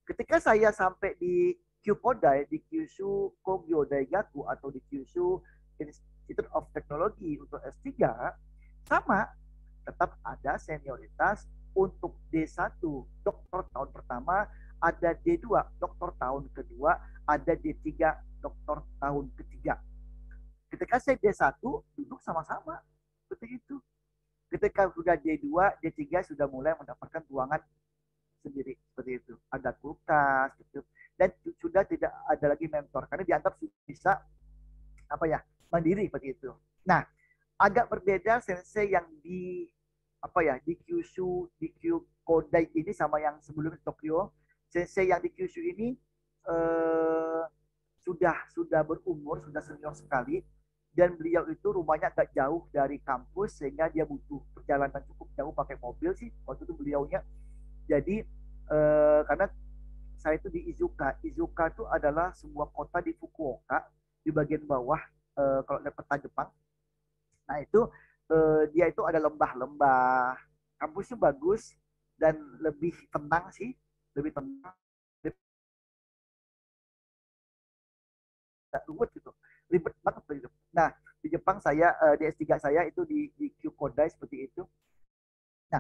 [SPEAKER 2] ketika saya sampai di Kyukodai, di Kyushu Kogyo Daigaku atau di Kyushu Institute of Technology untuk S3, sama, tetap ada senioritas untuk D1 dokter tahun pertama, ada D2 dokter tahun kedua, ada D3 dokter tahun ketiga. Ketika saya D1 duduk sama-sama seperti itu. Ketika sudah D2, D3 sudah mulai mendapatkan ruangan sendiri seperti itu. Ada kulkas gitu. Dan sudah tidak ada lagi mentor karena dianggap bisa mandiri seperti itu. Nah, agak berbeda sensei yang di di Kyushu, di Kyukodai ini sama yang sebelumnya di Tokyo. Sensei yang di Kyushu ini sudah berumur, sudah senior sekali, dan beliau itu rumahnya agak jauh dari kampus sehingga dia butuh perjalanan cukup jauh pakai mobil sih waktu itu beliaunya. Jadi karena saya itu di Izuka. Izuka itu adalah sebuah kota di Fukuoka di bagian bawah kalau dari peta Jepang. Nah itu dia itu ada lembah-lembah. Kampusnya bagus dan lebih tenang sih, lebih tenang, tidak ruwet gitu, ribet banget begitu. Nah di Jepang saya di S3 saya itu di Kyukodai seperti itu. Nah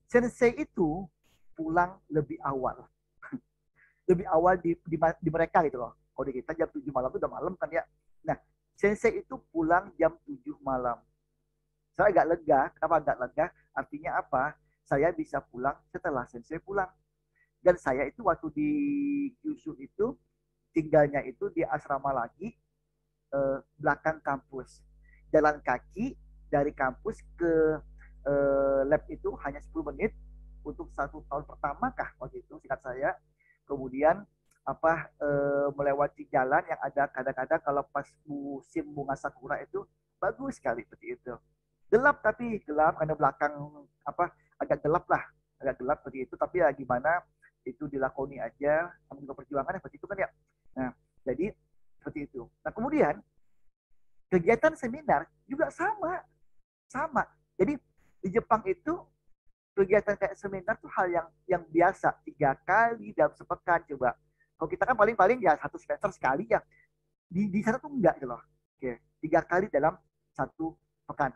[SPEAKER 2] sensei itu pulang lebih awal, lebih awal di mereka gitu loh. Kalau di kita jam 7 malam itu udah malam kan ya. Nah sensei itu pulang jam 7 malam. Saya agak lega. Kenapa agak lega? Artinya apa? Saya bisa pulang setelah sensei pulang. Dan saya itu waktu di Kyushu itu tinggalnya itu di asrama lagi belakang kampus. Jalan kaki dari kampus ke lab itu hanya 10 menit untuk 1 tahun pertama kah waktu itu singkat saya. Kemudian melewati jalan yang ada kadang-kadang kalau pas musim bunga sakura itu bagus sekali seperti itu. Gelap tapi gelap karena belakang agak gelap lah, agak gelap seperti itu, tapi ya gimana itu dilakoni aja sama juga perjuangan seperti itu kan ya. Nah jadi seperti itu. Nah kemudian kegiatan seminar juga sama sama. Jadi di Jepang itu kegiatan kayak seminar tuh hal yang biasa, 3 kali dalam sepekan coba. Kalau kita kan paling-paling ya 1 semester sekali ya. Di sana tuh enggak gitu loh. Oke, 3 kali dalam 1 pekan.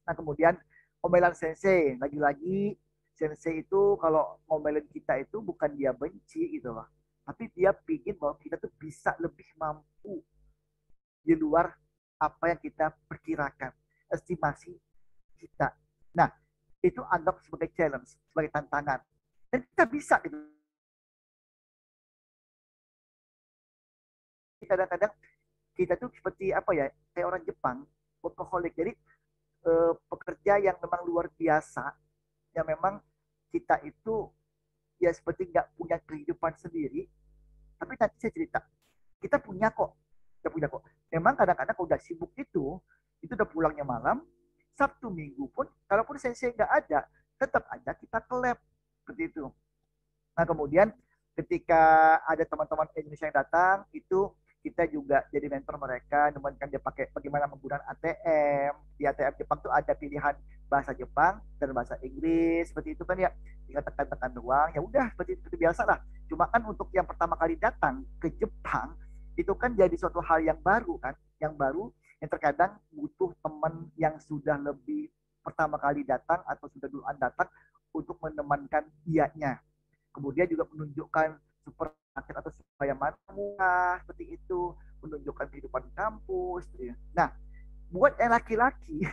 [SPEAKER 2] Nah kemudian omelan sensei, lagi-lagi sensei itu kalau ngomelin kita itu bukan dia benci gitu loh, tapi dia pingin bahwa kita tuh bisa lebih mampu di luar apa yang kita perkirakan, estimasi kita. Nah itu anggap sebagai challenge, sebagai tantangan, dan kita bisa gitu. Kadang-kadang kita tuh seperti apa ya, kayak orang Jepang, workaholic. Jadi pekerja yang memang luar biasa, yang memang kita itu ya seperti nggak punya kehidupan sendiri. Tapi nanti saya cerita, kita punya kok, kita punya kok. Memang kadang-kadang kalau udah sibuk itu udah pulangnya malam, Sabtu Minggu pun, kalaupun sensei nggak ada, tetap aja kita ke lab seperti itu. Nah kemudian ketika ada teman-teman Indonesia yang datang, itu kita juga jadi mentor mereka, nemukan dia pakai bagaimana menggunakan ATM. Di ATM Jepang tuh ada pilihan bahasa Jepang dan bahasa Inggris seperti itu kan ya. Tinggal tekan-tekan doang, ya udah seperti biasa lah. Cuma kan untuk yang pertama kali datang ke Jepang itu kan jadi suatu hal yang baru kan, yang baru yang terkadang butuh teman yang sudah lebih pertama kali datang atau sudah duluan datang untuk menemankan dianya, kemudian juga menunjukkan supermarket atau supaya mana murah seperti itu, menunjukkan kehidupan kampus. Nah, buat yang laki-laki,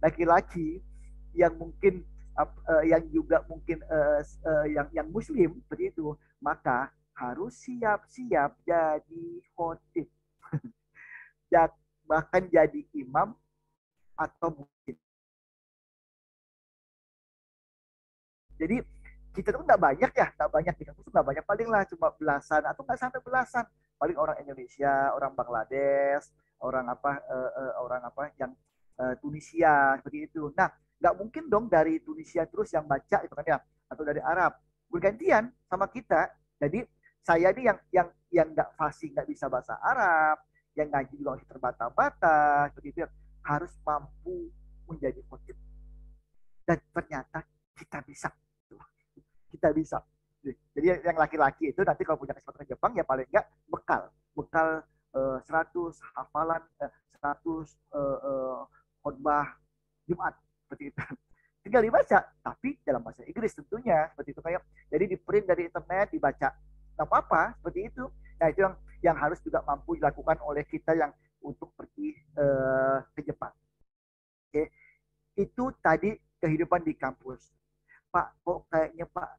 [SPEAKER 2] laki-laki yang mungkin yang juga mungkin yang muslim seperti itu, maka harus siap-siap jadi khotib, bahkan jadi imam atau mungkin. Jadi kita tuh nggak banyak ya, nggak banyak di kampus, nggak banyak, paling lah cuma belasan atau nggak sampai belasan, paling orang Indonesia, orang Bangladesh, orang apa yang Tunisia seperti itu. Nah nggak mungkin dong dari Tunisia terus yang baca itu kan ya, atau dari Arab, bergantian sama kita. Jadi saya ini yang nggak fasih, nggak bisa bahasa Arab, yang ngaji juga masih terbata-bata seperti itu, harus mampu menjadi khotib, dan ternyata kita bisa, kita bisa. Jadi yang laki-laki itu nanti kalau punya kesempatan ke Jepang ya paling enggak bekal, bekal 100 hafalan, 100 khotbah Jumat seperti itu. Tinggal dibaca, tapi dalam bahasa Inggris tentunya seperti itu kayak. Jadi di print dari internet dibaca, nggak apa-apa seperti itu. Nah itu yang harus juga mampu dilakukan oleh kita yang untuk pergi ke Jepang. Oke, itu tadi kehidupan di kampus. Pak, kok kayaknya Pak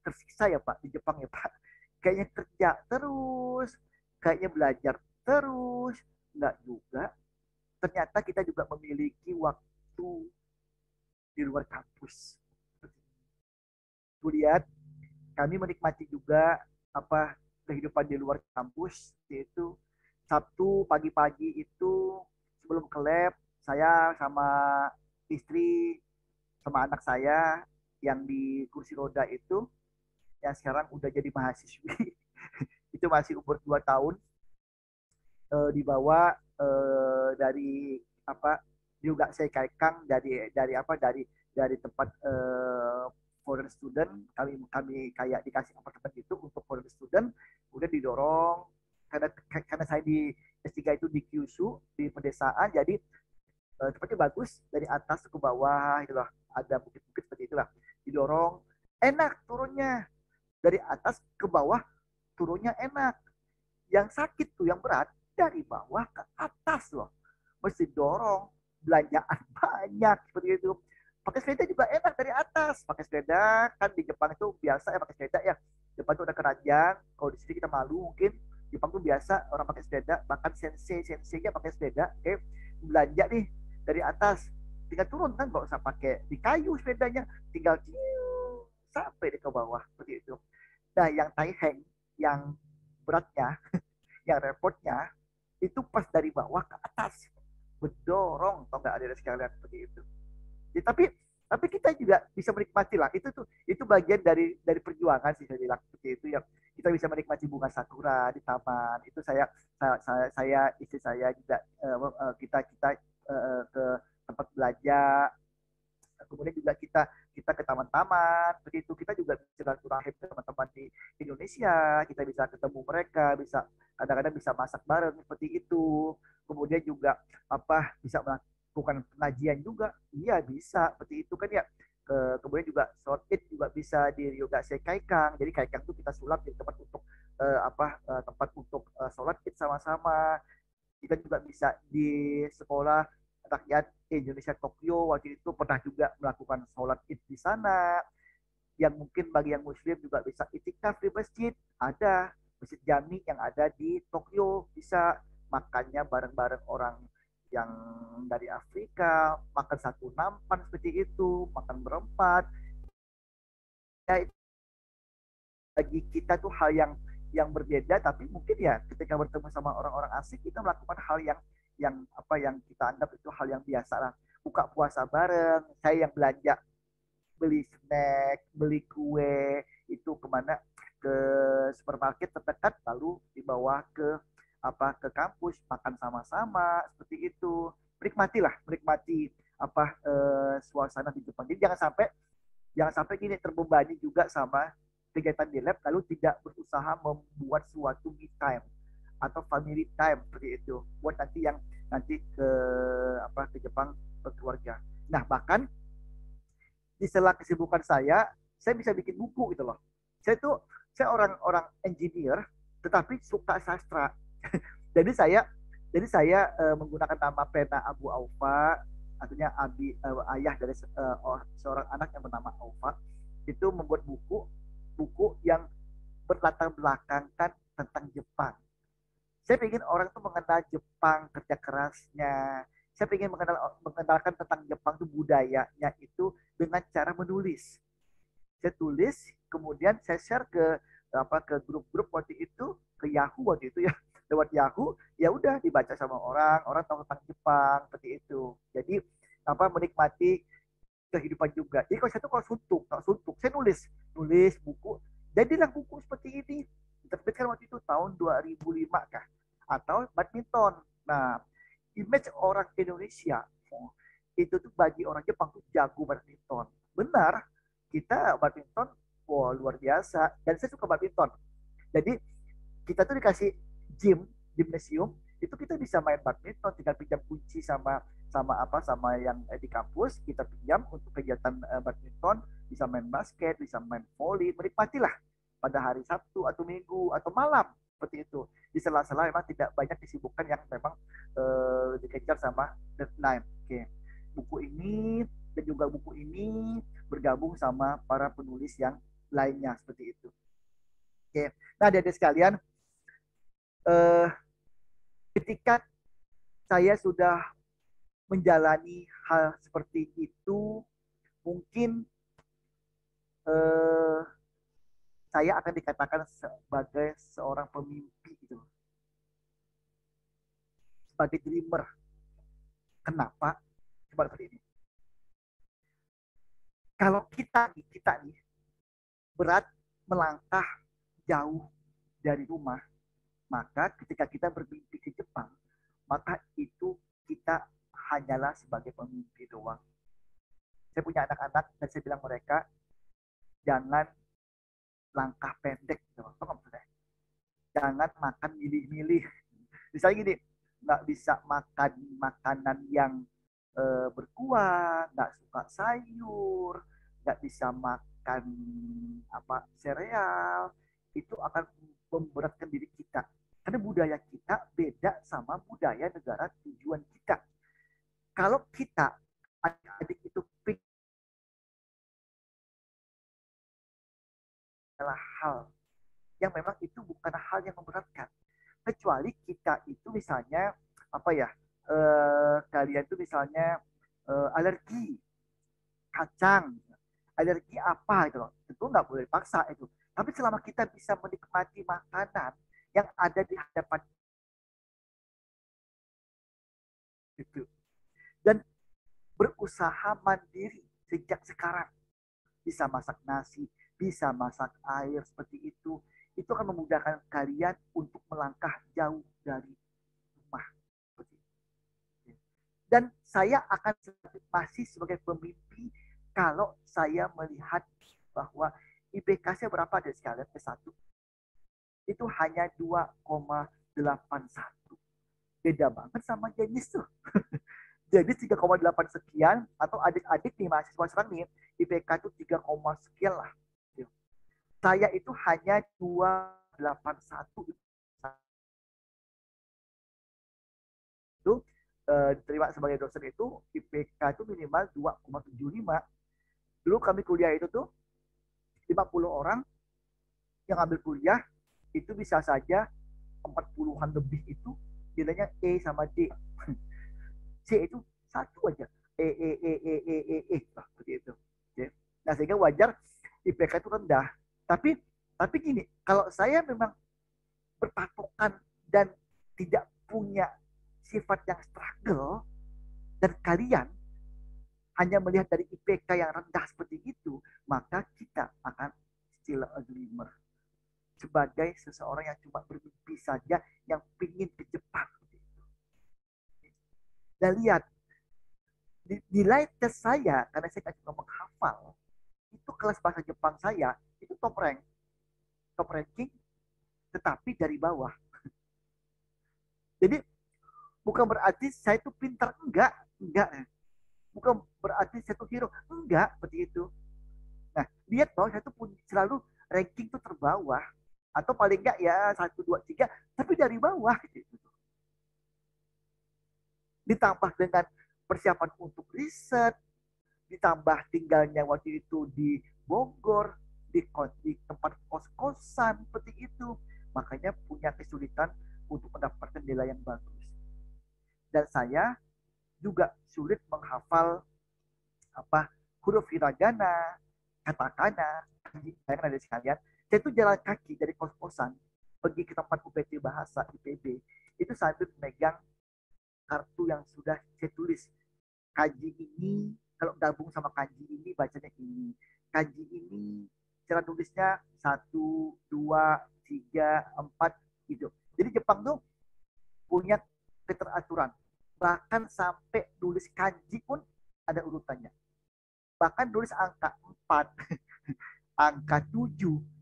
[SPEAKER 2] tersiksa ya Pak di Jepang ya Pak? Kayaknya kerja terus, kayaknya belajar terus. Enggak juga. Ternyata kita juga memiliki waktu di luar kampus. Tuh lihat, kami menikmati juga apa kehidupan di luar kampus, yaitu Sabtu pagi-pagi itu sebelum ke lab, saya sama istri sama anak saya yang di kursi roda itu, yang sekarang udah jadi mahasiswi, itu masih umur 2 tahun, dibawa dari apa juga saya kaitkan dari apa dari tempat foreign student, kami kami kayak dikasih apartemen itu untuk foreign student, udah didorong karena saya di S3 itu di Kyushu di pedesaan, jadi tempatnya bagus dari atas ke bawah gitu loh, ada bukit-bukit seperti itulah, didorong enak turunnya, dari atas ke bawah turunnya enak, yang sakit tuh yang berat dari bawah ke atas loh, mesti dorong, belanjaan banyak seperti itu. Pakai sepeda juga enak dari atas, pakai sepeda kan di Jepang itu biasa ya pakai sepeda ya, Jepang itu ada keranjang, kalau di sini kita malu mungkin, Jepang tuh biasa orang pakai sepeda, bahkan sensei-senseinya pakai sepeda. Oke, belanja nih dari atas, tinggal turun kan, nggak usah pakai di kayu sepedanya, tinggal sampai di ke bawah seperti itu. Nah yang Taiheng yang beratnya, yang repotnya itu pas dari bawah ke atas berdorong, atau nggak ada sekalian seperti itu. Ya, tapi kita juga bisa menikmati lah, itu bagian dari perjuangan sih saya bilang seperti itu ya, kita bisa menikmati bunga sakura di taman itu. Saya istri saya juga kita kita ke tempat belanja, kemudian juga kita kita ke taman-taman seperti itu, kita juga bisa silaturahim ke teman-teman di Indonesia, kita bisa ketemu mereka, bisa kadang-kadang bisa masak bareng seperti itu, kemudian juga apa bisa melakukan pengajian juga, iya bisa seperti itu kan ya. Kemudian juga sholat id juga bisa di Ryogase Kaikang, jadi Kaikang itu kita sulap di tempat untuk tempat untuk sholat id sama-sama. Kita juga bisa di sekolah rakyat Indonesia Tokyo waktu itu pernah juga melakukan sholat id di sana. Yang mungkin bagi yang muslim juga bisa itikaf di masjid, ada masjid jami yang ada di Tokyo, bisa makannya bareng-bareng orang yang dari Afrika, makan satu nampan seperti itu, makan berempat. Ya, bagi kita tuh hal yang berbeda, tapi mungkin ya ketika bertemu sama orang-orang asing kita melakukan hal yang kita anggap itu hal yang biasa lah, buka puasa bareng, saya yang belanja beli snack, beli kue itu kemana, ke supermarket terdekat, lalu dibawa ke kampus makan sama-sama seperti itu. Menikmatilah, menikmati suasana di Jepang. Jadi jangan sampai gini terbebani juga sama kegiatan di lab lalu tidak berusaha membuat suatu me time atau family time seperti itu buat nanti ke Jepang berkeluarga. Nah bahkan di sela kesibukan saya bisa bikin buku gitu loh. Saya orang-orang engineer tetapi suka sastra. jadi saya jadi saya menggunakan nama pena Abu Aufa, artinya ayah dari seorang anak yang bernama Aufa, itu membuat buku yang berlatar belakangkan tentang Jepang. Saya ingin orang tuh mengenal Jepang, kerja kerasnya. Saya ingin mengenalkan tentang Jepang tuh budayanya itu dengan cara menulis. Saya tulis, kemudian saya share ke grup-grup waktu itu, ke Yahoo waktu itu ya, lewat Yahoo, ya udah dibaca sama orang, orang tahu tentang Jepang seperti itu. Jadi menikmati kehidupan juga. Jadi kalau saya tuh kalau suntuk, saya nulis buku. Jadilah buku seperti ini. Diterbitkan waktu itu tahun 2005 kah? Atau badminton. Nah, image orang Indonesia itu tuh bagi orang Jepang tuh jago badminton. Benar, kita badminton wah luar biasa. Dan saya suka badminton. Jadi kita tuh dikasih gymnasium, itu kita bisa main badminton, tinggal pinjam kunci sama yang di kampus, kita pinjam untuk kegiatan badminton, bisa main basket, bisa main volley, menikmatilah pada hari Sabtu atau Minggu atau malam seperti itu. Di sela-sela memang tidak banyak kesibukan yang memang dikejar sama deadline. Oke. Buku ini dan juga buku ini bergabung sama para penulis yang lainnya seperti itu. Oke. Nah, adik-adik sekalian, ketika saya sudah menjalani hal seperti itu, mungkin saya akan dikatakan sebagai seorang pemimpi gitu. sebagai dreamer. Kenapa? Coba seperti ini. Kalau kita nih berat melangkah jauh dari rumah, maka ketika kita bermimpi ke Jepang, maka itu kita hanyalah sebagai pemimpi doang. Saya punya anak-anak dan saya bilang mereka jangan langkah pendek, gitu. Jangan makan milih-milih. Misalnya gini, nggak bisa makan makanan yang berkuah, nggak suka sayur, nggak bisa makan sereal, itu akan memberatkan diri kita. Karena budaya kita beda sama budaya negara tujuan kita. Kalau kita adik-adik itu adalah hal yang memang itu bukan hal yang memberatkan. Kecuali kita itu misalnya kalian itu misalnya alergi kacang, alergi apa itu loh. Tentu nggak boleh paksa itu. Tapi selama kita bisa menikmati makanan yang ada di hadapan itu dan berusaha mandiri sejak sekarang, bisa masak nasi, bisa masak air seperti itu akan memudahkan kalian untuk melangkah jauh dari rumah. Dan saya akan masih sebagai pemimpi kalau saya melihat bahwa IPK saya berapa dari sekalian P1 itu hanya 2,81. Beda banget sama Jenis tuh. Jadi 3,8 sekian atau adik-adik nih mahasiswa sekarang nih IPK itu 3, sekian lah. Saya itu hanya 2,81 itu diterima sebagai dosen itu IPK itu minimal 2,75. Dulu kami kuliah itu tuh 50 orang yang ambil kuliah itu bisa saja 40-an lebih itu nilainya E sama D. C itu satu aja. Seperti itu. Nah sehingga wajar IPK itu rendah. Tapi gini, kalau saya memang berpatokan dan tidak punya sifat yang struggle dan kalian hanya melihat dari IPK yang rendah seperti itu, maka kita akan still a dreamer. Sebagai seseorang yang cuma bermimpi saja, yang pingin ke Jepang. Dan lihat, nilai tes saya, karena saya nggak cuma menghafal, itu kelas bahasa Jepang saya, itu top ranking, tetapi dari bawah. Jadi, bukan berarti saya itu pintar, enggak. Bukan berarti saya itu hero, enggak, seperti itu. Nah, lihat bahwa saya itu selalu ranking itu terbawah, atau paling enggak ya 1, 2, 3, tapi dari bawah. Gitu. Ditambah dengan persiapan untuk riset, ditambah tinggalnya waktu itu di Bogor, di tempat kos-kosan seperti itu, makanya punya kesulitan untuk mendapatkan nilai yang bagus. Dan saya juga sulit menghafal huruf hiragana, katakana, kanji dari sekalian. Saya itu jalan kaki dari kos-kosan pergi ke tempat UPT bahasa IPB itu sambil memegang kartu yang sudah saya tulis. Kanji ini kalau gabung sama kanji ini bacanya ini. Kanji ini cara tulisnya 1, 2, 3, 4 gitu. Jadi Jepang tuh punya keteraturan. Bahkan sampai tulis kanji pun ada urutannya. Bahkan tulis angka 4, angka 7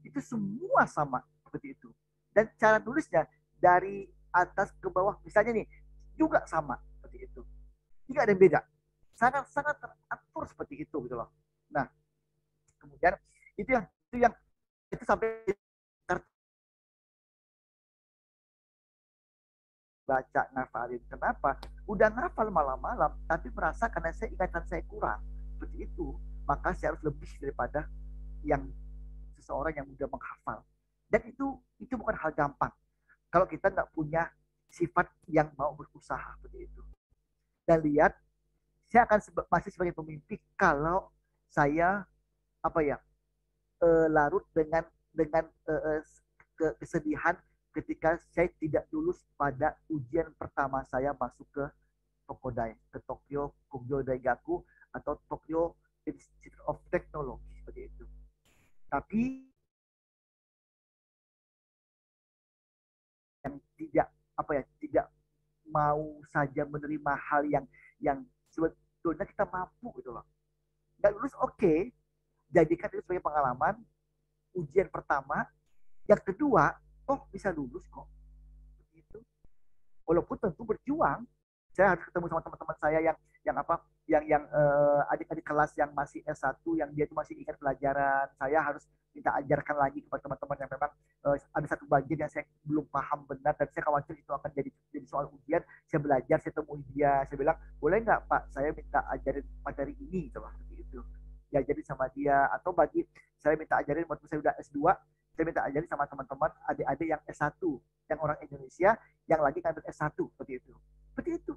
[SPEAKER 2] itu semua sama seperti itu. Dan cara tulisnya dari atas ke bawah misalnya nih juga sama seperti itu. Tidak ada yang beda. Sangat teratur seperti itu gitu loh. Nah, kemudian itu sampai baca ngafalin. Kenapa? Udah ngafal malam-malam, tapi merasa karena ingatan saya kurang. Seperti itu. Maka saya harus lebih daripada yang seseorang yang mudah menghafal. Dan itu bukan hal gampang. Kalau kita nggak punya sifat yang mau berusaha seperti itu. Dan lihat, saya akan masih sebagai pemimpi kalau saya larut dengan kesedihan ketika saya tidak lulus pada ujian pertama saya masuk ke Tokodai, ke Tokyo Kogyo Daigaku atau Tokyo Institute of Technology seperti itu. Tapi yang tidak apa ya, tidak mau saja menerima hal yang sebetulnya kita mampu gitu loh. Nggak lulus oke, jadikan itu sebagai pengalaman ujian pertama, yang kedua oh bisa lulus kok gitu. Walaupun tentu berjuang, saya harus ketemu sama teman-teman saya yang apa adik-adik kelas yang masih S1 yang dia itu masih ingat pelajaran. Saya harus minta ajarkan lagi kepada teman-teman yang memang ada satu bagian yang saya belum paham benar dan saya khawatir itu akan jadi soal ujian. Saya belajar, saya temui dia, saya bilang boleh nggak Pak saya minta ajarin materi ini coba seperti itu ya, jadi sama dia. Atau bagi saya minta ajarin waktu saya udah S2, saya minta ajarin sama teman-teman adik-adik yang S1 yang orang Indonesia yang lagi ngambil S1 seperti itu. Seperti itu.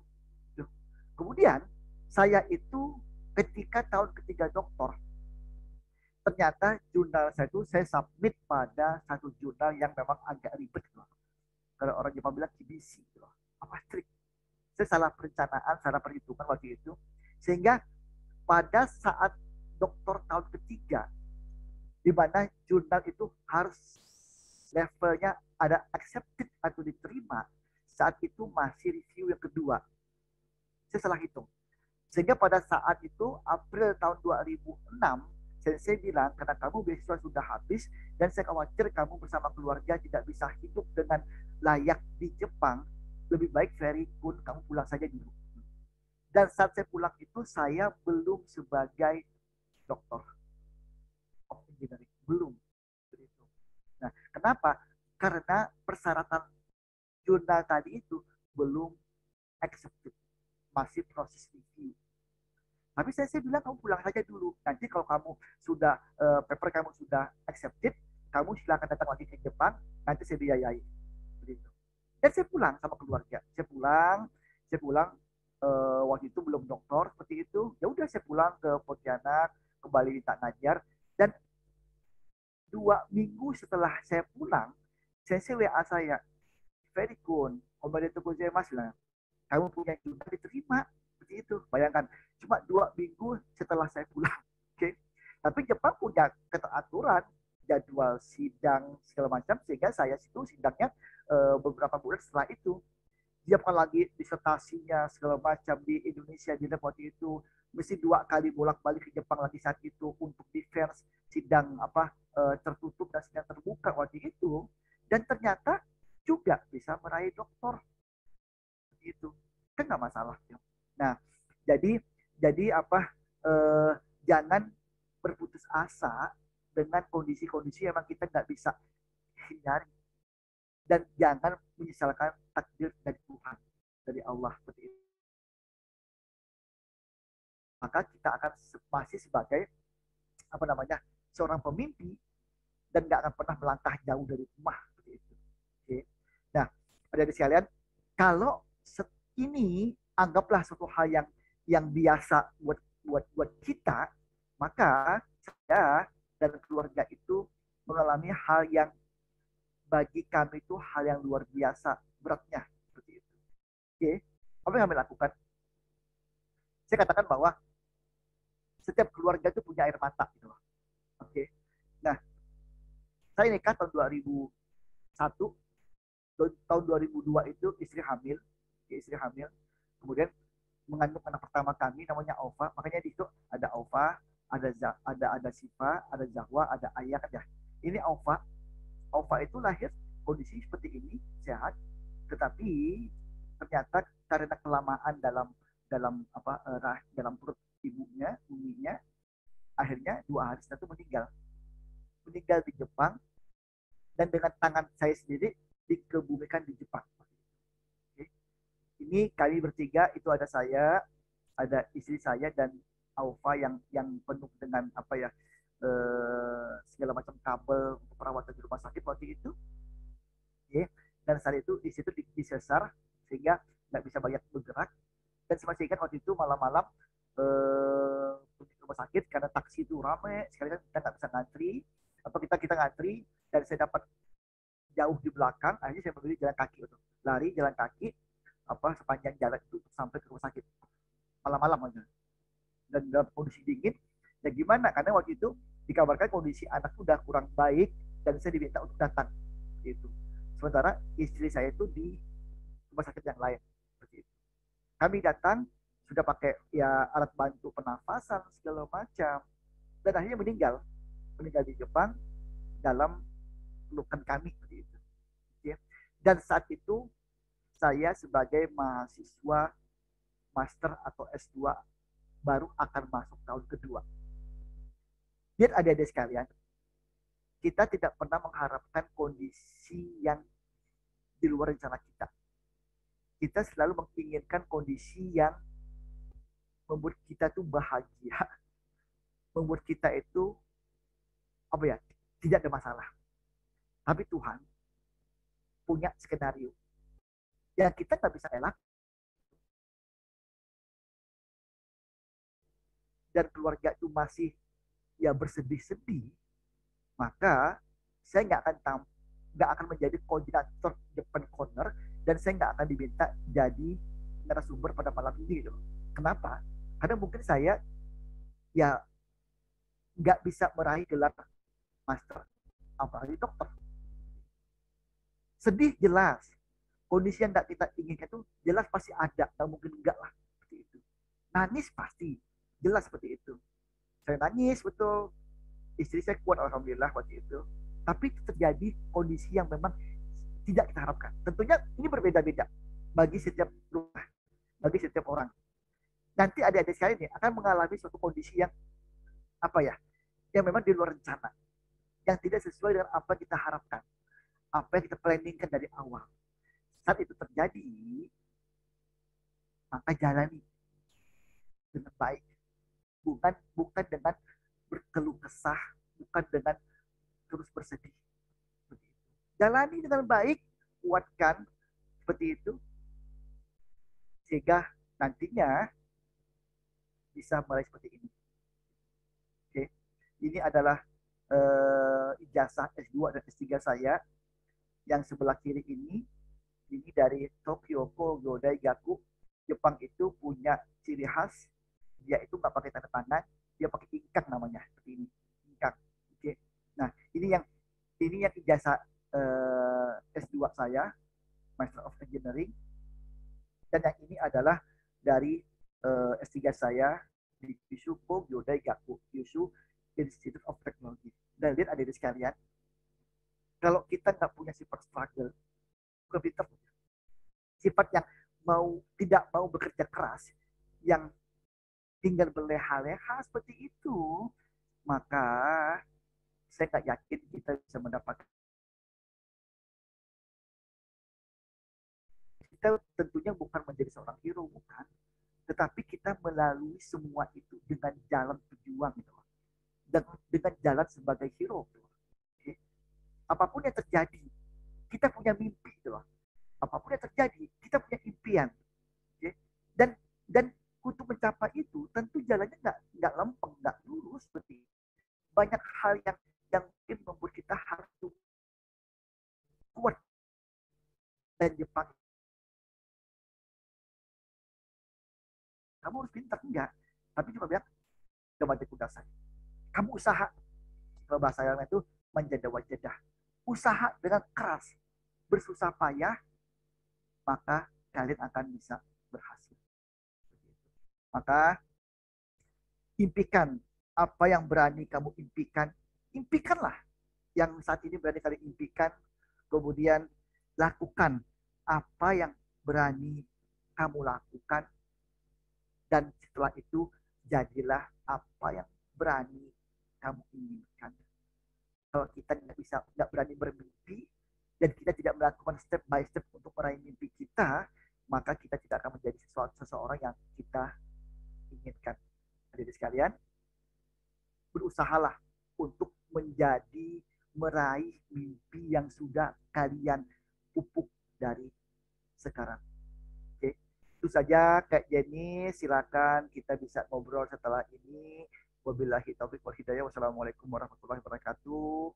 [SPEAKER 2] Kemudian saya itu ketika tahun ketiga doktor, ternyata jurnal saya itu saya submit pada satu jurnal yang memang agak ribet gitu. Kalau orang Jepang bilang KBC gitu. Apa trik? Saya salah perencanaan, salah perhitungan waktu itu. Sehingga pada saat doktor tahun ketiga, di mana jurnal itu harus levelnya ada accepted atau diterima, saat itu masih review yang kedua. Saya salah hitung. Sehingga pada saat itu April tahun 2006, Sensei bilang karena kamu beasiswa sudah habis dan saya khawatir kamu bersama keluarga tidak bisa hidup dengan layak di Jepang, lebih baik Ferry Kun kamu pulang saja dulu. Dan saat saya pulang itu saya belum sebagai doktor of engineering, belum. Nah, kenapa? Karena persyaratan jurnal tadi itu belum accepted, masih proses review. Tapi saya bilang kamu pulang saja dulu. Nanti kalau kamu sudah paper kamu sudah accepted, kamu silakan datang lagi ke Jepang. Nanti saya biayai. Begitu. Dan saya pulang sama keluarga. Saya pulang waktu itu belum doktor seperti itu. Ya udah saya pulang ke Pontianak, kembali minta ngajar. Dan 2 minggu setelah saya pulang, saya WA saya, Ferry Kun, omedetou gozaimasu lah. Kamu punya jurnal diterima. Seperti itu. Bayangkan, cuma 2 minggu setelah saya pulang. Oke. Tapi Jepang punya keteraturan, jadwal sidang segala macam, sehingga saya itu sidangnya beberapa bulan setelah itu. Siapkan lagi disertasinya segala macam di Indonesia di waktu itu, mesti 2 kali bolak-balik ke Jepang lagi saat itu untuk defense sidang tertutup dan sidang terbuka waktu itu, dan ternyata juga bisa meraih doktor itu kan nggak masalah ya. Nah jadi jangan berputus asa dengan kondisi-kondisi yang memang kita nggak bisa hindari, dan jangan menyesalkan takdir dari Tuhan, dari Allah seperti itu. Maka kita akan masih sebagai seorang pemimpi dan nggak akan pernah melangkah jauh dari rumah seperti itu. Oke. Nah, adik-adik sekalian, kalau ini anggaplah suatu hal yang biasa buat kita, maka saya dan keluarga itu mengalami hal yang bagi kami itu hal yang luar biasa beratnya seperti itu. Oke, apa yang kami lakukan? Saya katakan bahwa setiap keluarga itu punya air mata gitu loh. Oke. Nah, saya nikah tahun 2001, tahun 2002 itu istri hamil. Kemudian mengandung anak pertama kami namanya Ova. Makanya di situ ada Ova, ada Siva, ada Zahwa, ada Ayah kan ya. Ini Ova. Ova itu lahir kondisi seperti ini, sehat, tetapi ternyata karena kelamaan dalam perut uminya, akhirnya 2 hari setelah itu meninggal di Jepang, dan dengan tangan saya sendiri dikebumikan di Jepang. Ini kami bertiga, itu ada saya, ada istri saya dan Aufa yang penuh dengan segala macam kabel untuk perawatan di rumah sakit waktu itu. Dan saat itu di situ disesar sehingga nggak bisa banyak bergerak. Dan saya ingat waktu itu malam-malam di rumah sakit karena taksi itu ramai sekali, kan kita nggak bisa ngantri, kita ngantri, dan saya dapat jauh di belakang, akhirnya saya memilih jalan kaki itu. Lari jalan kaki sepanjang jalan itu sampai ke rumah sakit malam-malam aja. Dan dalam kondisi dingin, ya gimana? Karena waktu itu dikabarkan kondisi anak udah kurang baik dan saya diminta untuk datang gitu. Sementara istri saya itu di rumah sakit yang lain. Seperti itu. Kami datang sudah pakai ya alat bantu pernafasan segala macam dan akhirnya meninggal di Jepang dalam pelukan kami seperti itu. Ya. Dan saat itu saya sebagai mahasiswa master atau S2 baru akan masuk tahun kedua. Lihat adik-adik sekalian, kita tidak pernah mengharapkan kondisi yang di luar rencana kita. Kita selalu menginginkan kondisi yang membuat kita tuh bahagia, membuat kita itu tidak ada masalah. Tapi Tuhan punya skenario yang kita nggak bisa elak dan keluarga itu masih ya bersedih-sedih, maka saya nggak akan menjadi koordinator depan corner dan saya nggak akan diminta jadi narasumber pada malam ini gitu. Kenapa? Karena mungkin saya ya nggak bisa meraih gelar master, apalagi dokter. Sedih jelas, kondisi yang nggak kita inginkan itu jelas pasti ada, nggak mungkin enggak lah seperti itu. Nangis pasti, jelas seperti itu. Saya nangis betul, istri saya kuat alhamdulillah waktu itu. Tapi itu terjadi kondisi yang memang tidak kita harapkan. Tentunya ini berbeda-beda bagi setiap rumah, bagi setiap orang. Nanti adik-adik sekalian ini akan mengalami suatu kondisi yang yang memang di luar rencana, yang tidak sesuai dengan apa kita harapkan, apa yang kita planningkan dari awal. Saat itu terjadi, maka jalani dengan baik, bukan dengan berkeluh kesah, bukan dengan terus bersedih. Jalani dengan baik, kuatkan seperti itu, sehingga nantinya bisa mulai seperti ini. Oke, ini adalah ijazah S2 dan S3 saya. Yang sebelah kiri ini dari Tokyo Kogyo Daigaku. Jepang itu punya ciri khas, dia itu nggak pakai tanda tangan, dia pakai ingkang namanya, seperti ini, ingkang. Oke. Nah, ini yang ijazah S2 saya, Master of Engineering, dan yang ini adalah dari S3 saya di Kyushu Kogyo Daigaku, Kyushu Institute of Technology. Dan lihat adik-adik sekalian, kalau kita nggak punya sifat struggle, bukan pintar, sifat yang tidak mau bekerja keras, yang tinggal berleha-leha seperti itu, maka saya nggak yakin kita bisa mendapatkan. Kita tentunya bukan menjadi seorang hero, bukan. Tetapi kita melalui semua itu dengan jalan pejuang, gitu. Dengan jalan sebagai hero. Gitu. Apapun yang terjadi, kita punya mimpi. Gitu. Apapun yang terjadi, kita punya impian. Dan untuk mencapai itu, tentu jalannya nggak lempeng, nggak lurus seperti itu. Banyak hal yang mungkin membuat kita harus kuat. Dan Jepang, kamu harus pintar, enggak. Tapi cuma bilang, coba kudasai. Kamu usaha. Kalau bahasa yang itu, menjadi wajadah. Usaha dengan keras, bersusah payah, maka kalian akan bisa berhasil. Maka impikan apa yang berani kamu impikan, impikanlah yang saat ini berani kalian impikan, kemudian lakukan apa yang berani kamu lakukan, dan setelah itu jadilah apa yang berani kamu inginkan. Kalau kita nggak berani bermimpi dan kita tidak melakukan step by step untuk meraih mimpi kita, maka kita tidak akan menjadi seseorang yang kita inginkan. Jadi sekalian, berusahalah untuk meraih mimpi yang sudah kalian pupuk dari sekarang. Oke, itu saja Kak Jenny. Silakan kita bisa ngobrol setelah ini. Wabillahi taufiq wal hidayah. Wassalamualaikum warahmatullahi wabarakatuh.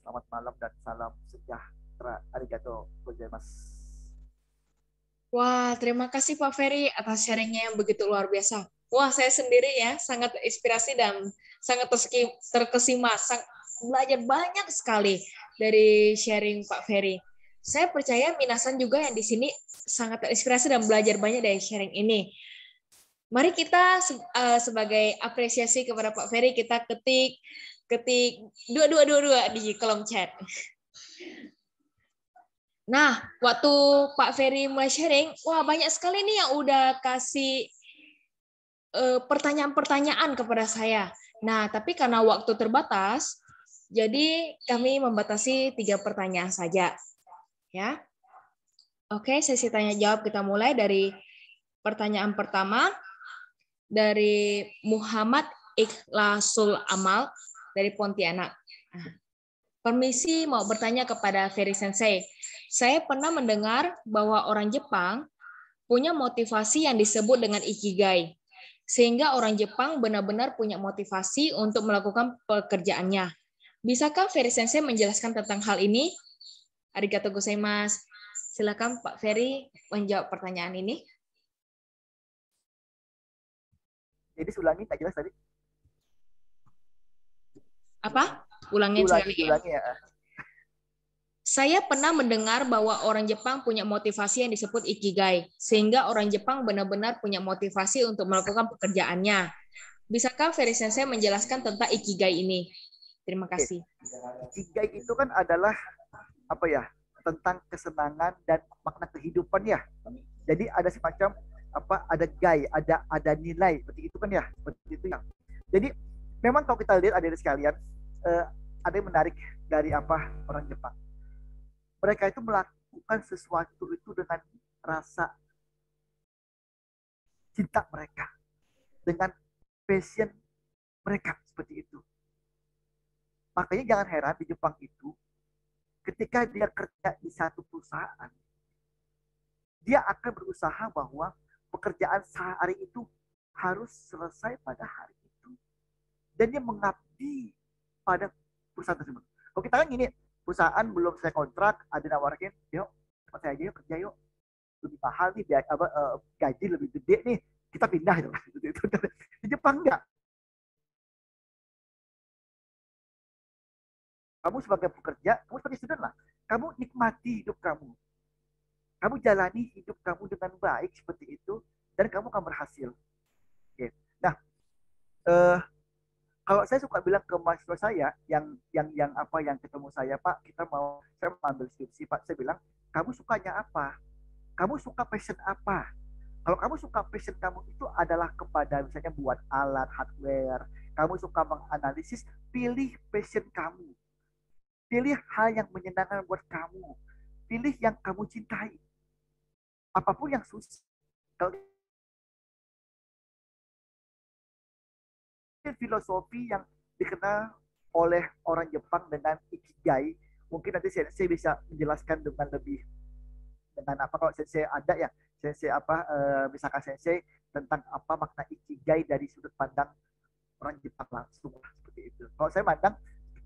[SPEAKER 2] Selamat malam dan salam sejahtera. Arigato gozaimasu.
[SPEAKER 1] Wah, terima kasih Pak Ferry atas sharingnya yang begitu luar biasa. Wah, saya sendiri ya sangat terinspirasi dan sangat terkesima, belajar banyak sekali dari sharing Pak Ferry. Saya percaya minasan juga yang di sini sangat terinspirasi dan belajar banyak dari sharing ini. Mari kita sebagai apresiasi kepada Pak Ferry kita ketik dua di kolom chat. Nah, waktu Pak Ferry mulai sharing, wah banyak sekali nih yang udah kasih pertanyaan-pertanyaan kepada saya. Nah, tapi karena waktu terbatas, jadi kami membatasi 3 pertanyaan saja. Ya. Oke, sesi tanya jawab kita mulai dari pertanyaan pertama dari Muhammad Ikhlasul Amal dari Pontianak. Permisi mau bertanya kepada Ferry Sensei. Saya pernah mendengar bahwa orang Jepang punya motivasi yang disebut dengan ikigai. Sehingga orang Jepang benar-benar punya motivasi untuk melakukan pekerjaannya. Bisakah Ferry Sensei menjelaskan tentang hal ini? Arigatou gozaimasu. Silakan Pak Ferry menjawab pertanyaan ini.
[SPEAKER 2] Jadi ulangi tak jelas tadi.
[SPEAKER 1] Apa? Ulangin sekali ya.
[SPEAKER 2] Ulangi ya.
[SPEAKER 1] Saya pernah mendengar bahwa orang Jepang punya motivasi yang disebut ikigai, sehingga orang Jepang benar-benar punya motivasi untuk melakukan pekerjaannya. Bisakah Ferry Sensei menjelaskan tentang ikigai ini? Terima kasih.
[SPEAKER 2] Ikigai itu kan adalah apa ya? Tentang kesenangan dan makna kehidupan ya. Jadi ada semacam apa? Ada gai, ada nilai, seperti itu kan ya, seperti itu ya. Jadi memang kalau kita lihat adik-adik sekalian, ada yang menarik dari apa orang Jepang. Mereka itu melakukan sesuatu itu dengan rasa cinta mereka, dengan passion mereka seperti itu. Makanya jangan heran di Jepang itu, ketika dia kerja di satu perusahaan, dia akan berusaha bahwa pekerjaan sehari itu harus selesai pada hari itu. Dan dia mengabdi pada perusahaan tersebut. Kalau kita kan gini, perusahaan belum selesai kontrak, ada nawarin, yuk, cepat saya aja yuk, kerja yuk. Lebih mahal nih, gaji lebih gede nih, kita pindah. Di Jepang enggak. Kamu sebagai pekerja, kamu sebagai student lah. Kamu nikmati hidup kamu. Kamu jalani hidup kamu dengan baik seperti itu, dan kamu akan berhasil. Oke. Nah, kalau saya suka bilang ke mahasiswa saya yang ketemu saya, Pak, saya mau ambil skripsi, Pak. Saya bilang, kamu sukanya apa? Kamu suka passion apa? Kalau kamu suka passion kamu itu adalah kepada misalnya buat alat, hardware, kamu suka menganalisis, pilih passion kamu. Pilih hal yang menyenangkan buat kamu. Pilih yang kamu cintai. Apapun yang susah. Kalau filosofi yang dikenal oleh orang Jepang dengan ikigai, mungkin nanti saya bisa menjelaskan dengan apa kalau saya ada ya, saya apa misalkan saya tentang apa makna ikigai dari sudut pandang orang Jepang langsung seperti itu. Kalau saya pandang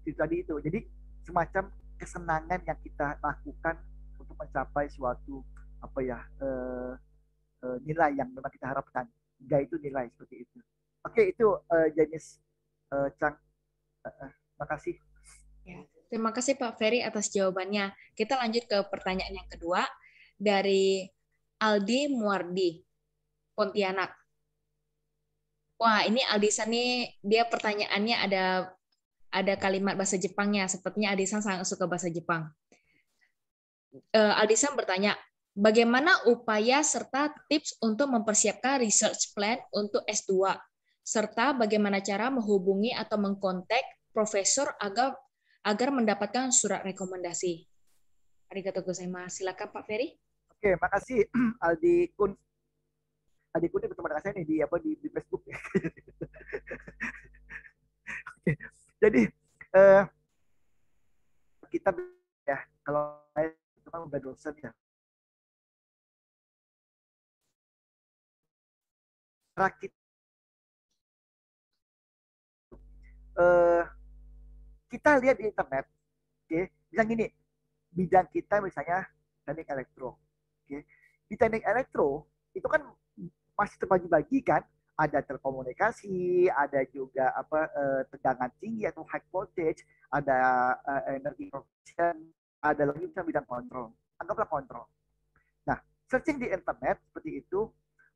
[SPEAKER 2] itu tadi itu, jadi semacam kesenangan yang kita lakukan untuk mencapai suatu apa ya nilai yang memang kita harapkan. Ikigai itu nilai seperti itu. Oke, itu jenis Chang. Makasih.
[SPEAKER 1] Ya, terima kasih Pak Ferry atas jawabannya. Kita lanjut ke pertanyaan yang kedua dari Aldi Muardi, Pontianak. Wah, ini Aldisan nih, dia pertanyaannya ada kalimat bahasa Jepangnya. Sepertinya Aldisan sangat suka bahasa Jepang. Aldisan bertanya, bagaimana upaya serta tips untuk mempersiapkan research plan untuk S2? Serta bagaimana cara menghubungi atau mengkontak profesor agar mendapatkan surat rekomendasi. Arigatou gozaimasu. Silakan Pak Ferry.
[SPEAKER 2] Oke, makasih Aldi Kun. Aldi Kun ini berteman dengan saya nih di Facebook. Oke. Jadi kita ya kalau saya itu kan udah dosen ya. Rakit kita lihat di internet Oke, misalnya gini, bidang kita misalnya teknik elektro. Oke, di teknik elektro itu kan masih terbagi-bagi kan, ada telekomunikasi, ada juga apa tegangan tinggi atau high voltage, ada energi protection, ada lagi misalnya bidang kontrol. Anggaplah kontrol. Nah, searching di internet seperti itu,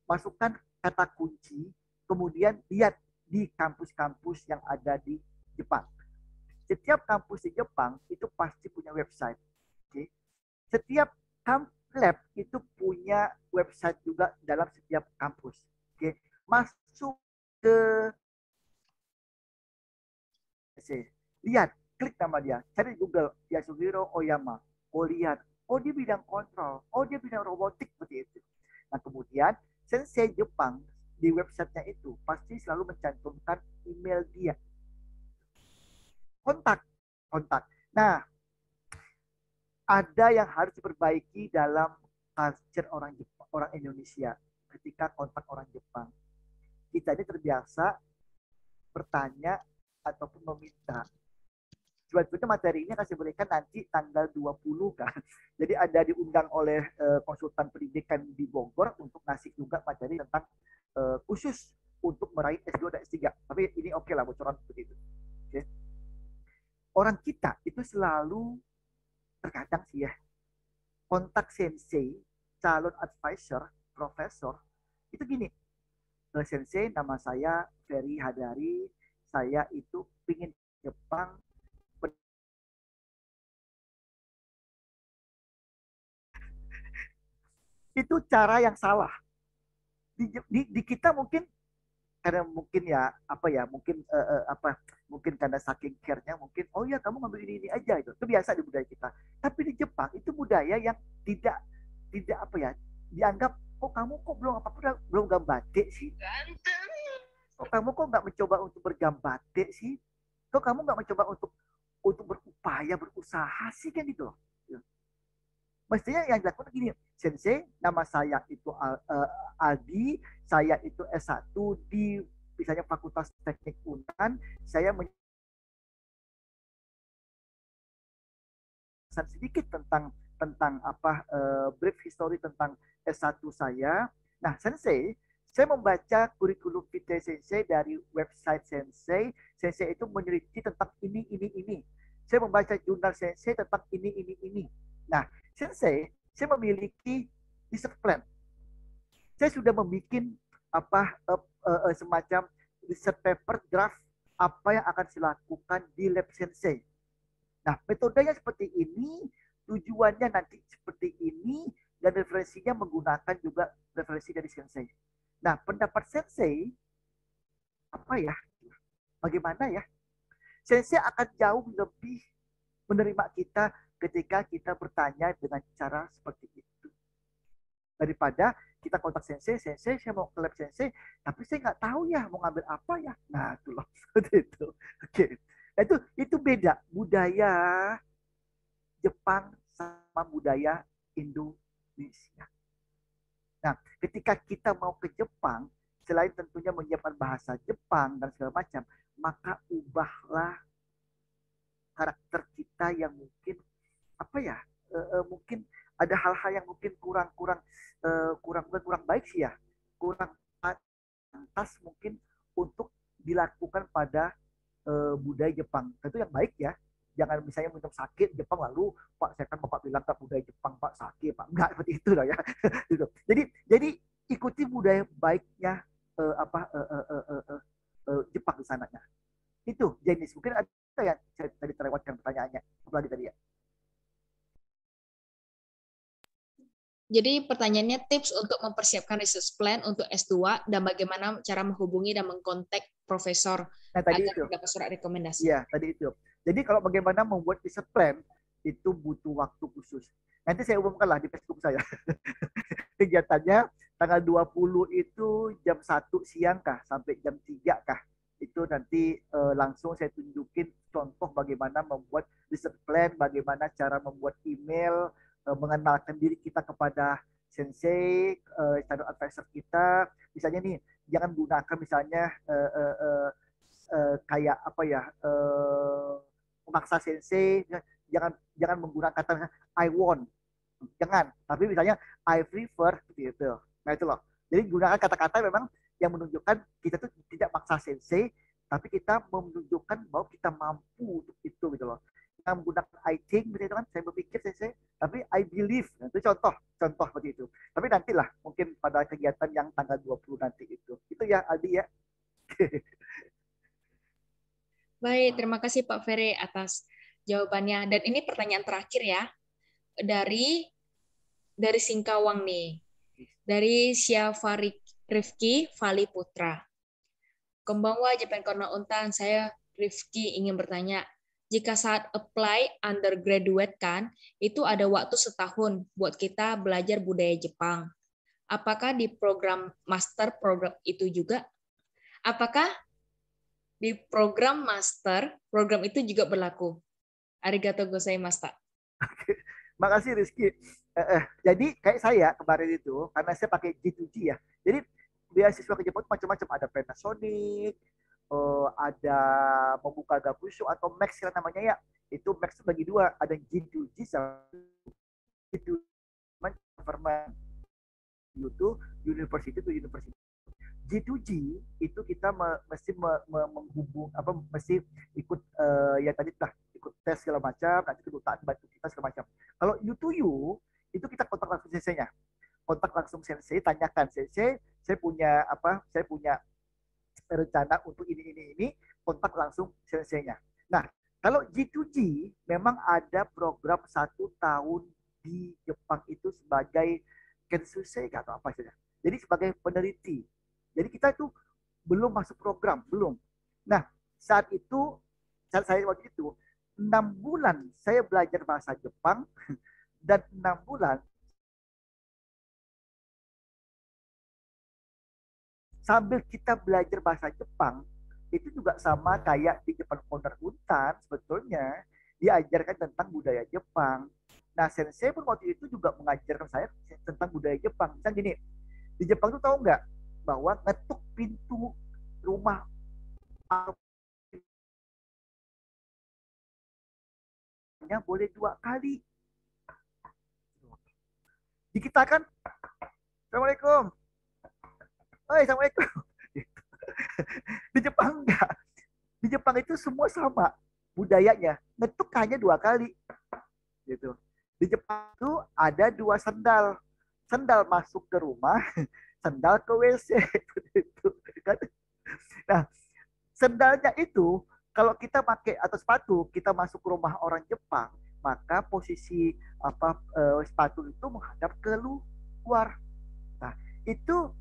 [SPEAKER 2] masukkan kata kunci, kemudian lihat di kampus-kampus yang ada di Jepang. Setiap kampus di Jepang itu pasti punya website. Oke. Setiap lab itu punya website juga dalam setiap kampus. Oke. Masuk ke lihat, klik nama dia, cari di Google Yasuhiro Oyama. Oh lihat, oh dia bidang kontrol, oh dia bidang robotik seperti itu. Nah kemudian sensei Jepang di websitenya itu pasti selalu mencantumkan email dia, kontak, kontak. Nah ada yang harus diperbaiki dalam culture orang Jepang, orang Indonesia ketika kontak orang Jepang. Kita ini terbiasa bertanya ataupun meminta. Sebetulnya materi ini akan saya berikan nanti tanggal 20 kan. Jadi ada diundang oleh konsultan pendidikan di Bogor untuk ngasih juga materi tentang khusus untuk meraih S2 dan S3. Tapi ini oke lah bocoran seperti itu. Okay. Orang kita itu selalu terkadang sih ya kontak sensei, calon advisor, profesor itu gini. Sensei, nama saya Ferry Hadari, saya itu pingin Jepang. Itu cara yang salah. Di kita mungkin karena mungkin ya apa ya mungkin apa mungkin karena saking care-nya mungkin oh ya kamu ngambil ini aja itu biasa di budaya kita. Tapi di Jepang itu budaya yang tidak apa ya dianggap kok kamu kok belum apa belum gambate sih, kok kamu kok nggak mencoba untuk bergambate sih, kok kamu nggak mencoba untuk berupaya berusaha sih kan gitu loh. Mestinya yang dilakukan gini, sensei, nama saya itu Aldi, saya itu S1 di misalnya Fakultas Teknik Unan, saya menjelaskan sedikit tentang apa brief history tentang S1 saya. Nah, sensei, saya membaca kurikulum vitae sensei dari website sensei. Sensei itu meneliti tentang ini. Saya membaca jurnal sensei tentang ini. Nah, sensei, saya memiliki research plan. Saya sudah membuat apa semacam research paper draft apa yang akan saya lakukan di lab sensei. Nah, metodenya seperti ini, tujuannya nanti seperti ini, dan referensinya menggunakan juga referensi dari sensei. Nah, pendapat sensei apa ya? Bagaimana ya? Sensei akan jauh lebih menerima kita ketika kita bertanya dengan cara seperti itu. Daripada kita kontak sensei, sensei saya mau ke lab sensei, tapi saya nggak tahu ya mau ngambil apa ya. Nah, itu loh. Seperti itu. Oke. Nah, itu beda budaya Jepang sama budaya Indonesia. Nah, ketika kita mau ke Jepang, selain tentunya menyiapkan bahasa Jepang dan segala macam, maka ubahlah karakter kita yang mungkin apa ya mungkin ada hal-hal yang mungkin kurang baik sih ya, kurang pantas mungkin untuk dilakukan pada budaya Jepang. Tentu yang baik ya, jangan misalnya minum sakit Jepang lalu Pak saya kan Bapak bilang ke budaya Jepang Pak sakit Pak, enggak seperti itu lah ya. Gitu. Jadi ikuti budaya baiknya Jepang di sananya. Itu jenis mungkin ada yang tadi terlewatkan pertanyaannya tadi ya.
[SPEAKER 1] Jadi pertanyaannya tips untuk mempersiapkan research plan untuk S2 dan bagaimana cara menghubungi dan mengkontak profesor
[SPEAKER 2] Tadi
[SPEAKER 1] agar
[SPEAKER 2] itu.
[SPEAKER 1] mendapat surat rekomendasi.
[SPEAKER 2] Iya, tadi itu. Jadi kalau bagaimana membuat research plan itu butuh waktu khusus. Nanti saya umumkanlah di Facebook saya. Kegiatannya tanggal 20 itu jam 1 siang kah sampai jam 3 kah. Itu nanti langsung saya tunjukin contoh bagaimana membuat research plan, bagaimana cara membuat email, mengenalkan diri kita kepada sensei, calon advisor kita. Misalnya nih, jangan gunakan misalnya kayak apa ya memaksa sensei, jangan menggunakan kata I want, jangan. Tapi misalnya I prefer gitu. Nah itu loh. Jadi gunakan kata-kata memang yang menunjukkan kita tuh tidak maksa sensei, tapi kita menunjukkan bahwa kita mampu untuk itu gitu loh. Kita menggunakan I think gitu kan, saya berpikir sensei, tapi I believe. Nah, itu contoh seperti itu. Tapi nantilah mungkin pada kegiatan yang tanggal 20 nanti itu. Itu ya Aldi ya.
[SPEAKER 1] Baik, terima kasih Pak Ferry atas jawabannya. Dan ini pertanyaan terakhir ya, dari Singkawang nih, dari Syafari Rifki Vali Putra. Konbanwa Japan Corner Untan, saya Rifki ingin bertanya, jika saat apply undergraduate kan, itu ada waktu setahun buat kita belajar budaya Jepang. Apakah di program master program itu juga? Apakah di program master program itu juga berlaku? Arigato gozaimashita.
[SPEAKER 2] Makasih Rizky. Jadi kayak saya kemarin itu, karena saya pakai G2G ya. Jadi beasiswa ke Jepang macam-macam. Ada Panasonic, ada membuka Gakusho atau Max namanya ya. Itu Max bagi dua. Ada G2G sama G2G itu university to university. G2G itu kita mesti menghubung apa mesti ikut ya tadi lah ikut tes segala macam, nanti kedutaan bantu kita segala macam. Kalau U2U itu kita kontak langsung sensei-nya. Kontak langsung sensei, tanyakan sensei, saya punya rencana untuk ini, kontak langsung sensei-nya. Nah, kalau G2G memang ada program 1 tahun di Jepang itu sebagai kensusei atau apa saja. Jadi sebagai peneliti. Jadi kita itu belum masuk program, belum. Nah, saat saya waktu itu 6 bulan saya belajar bahasa Jepang dan 6 bulan sambil kita belajar bahasa Jepang itu juga sama kayak di Jepang Corner Untan sebetulnya diajarkan tentang budaya Jepang. Nah, sensei pun waktu itu juga mengajarkan saya tentang budaya Jepang. Misalnya gini, di Jepang tuh tahu nggak bahwa ngetuk pintu rumah boleh 2 kali. Di kita kan, Assalamualaikum. Hai, Assalamualaikum. Di Jepang enggak. Di Jepang itu semua sama budayanya. Ngetuk hanya 2 kali. Gitu. Di Jepang itu ada 2 sendal. Sendal masuk ke rumah, sendal ke WC. Nah, sendalnya itu kalau kita pakai atau sepatu kita masuk ke rumah orang Jepang, maka posisi sepatu itu menghadap ke luar. Nah, itu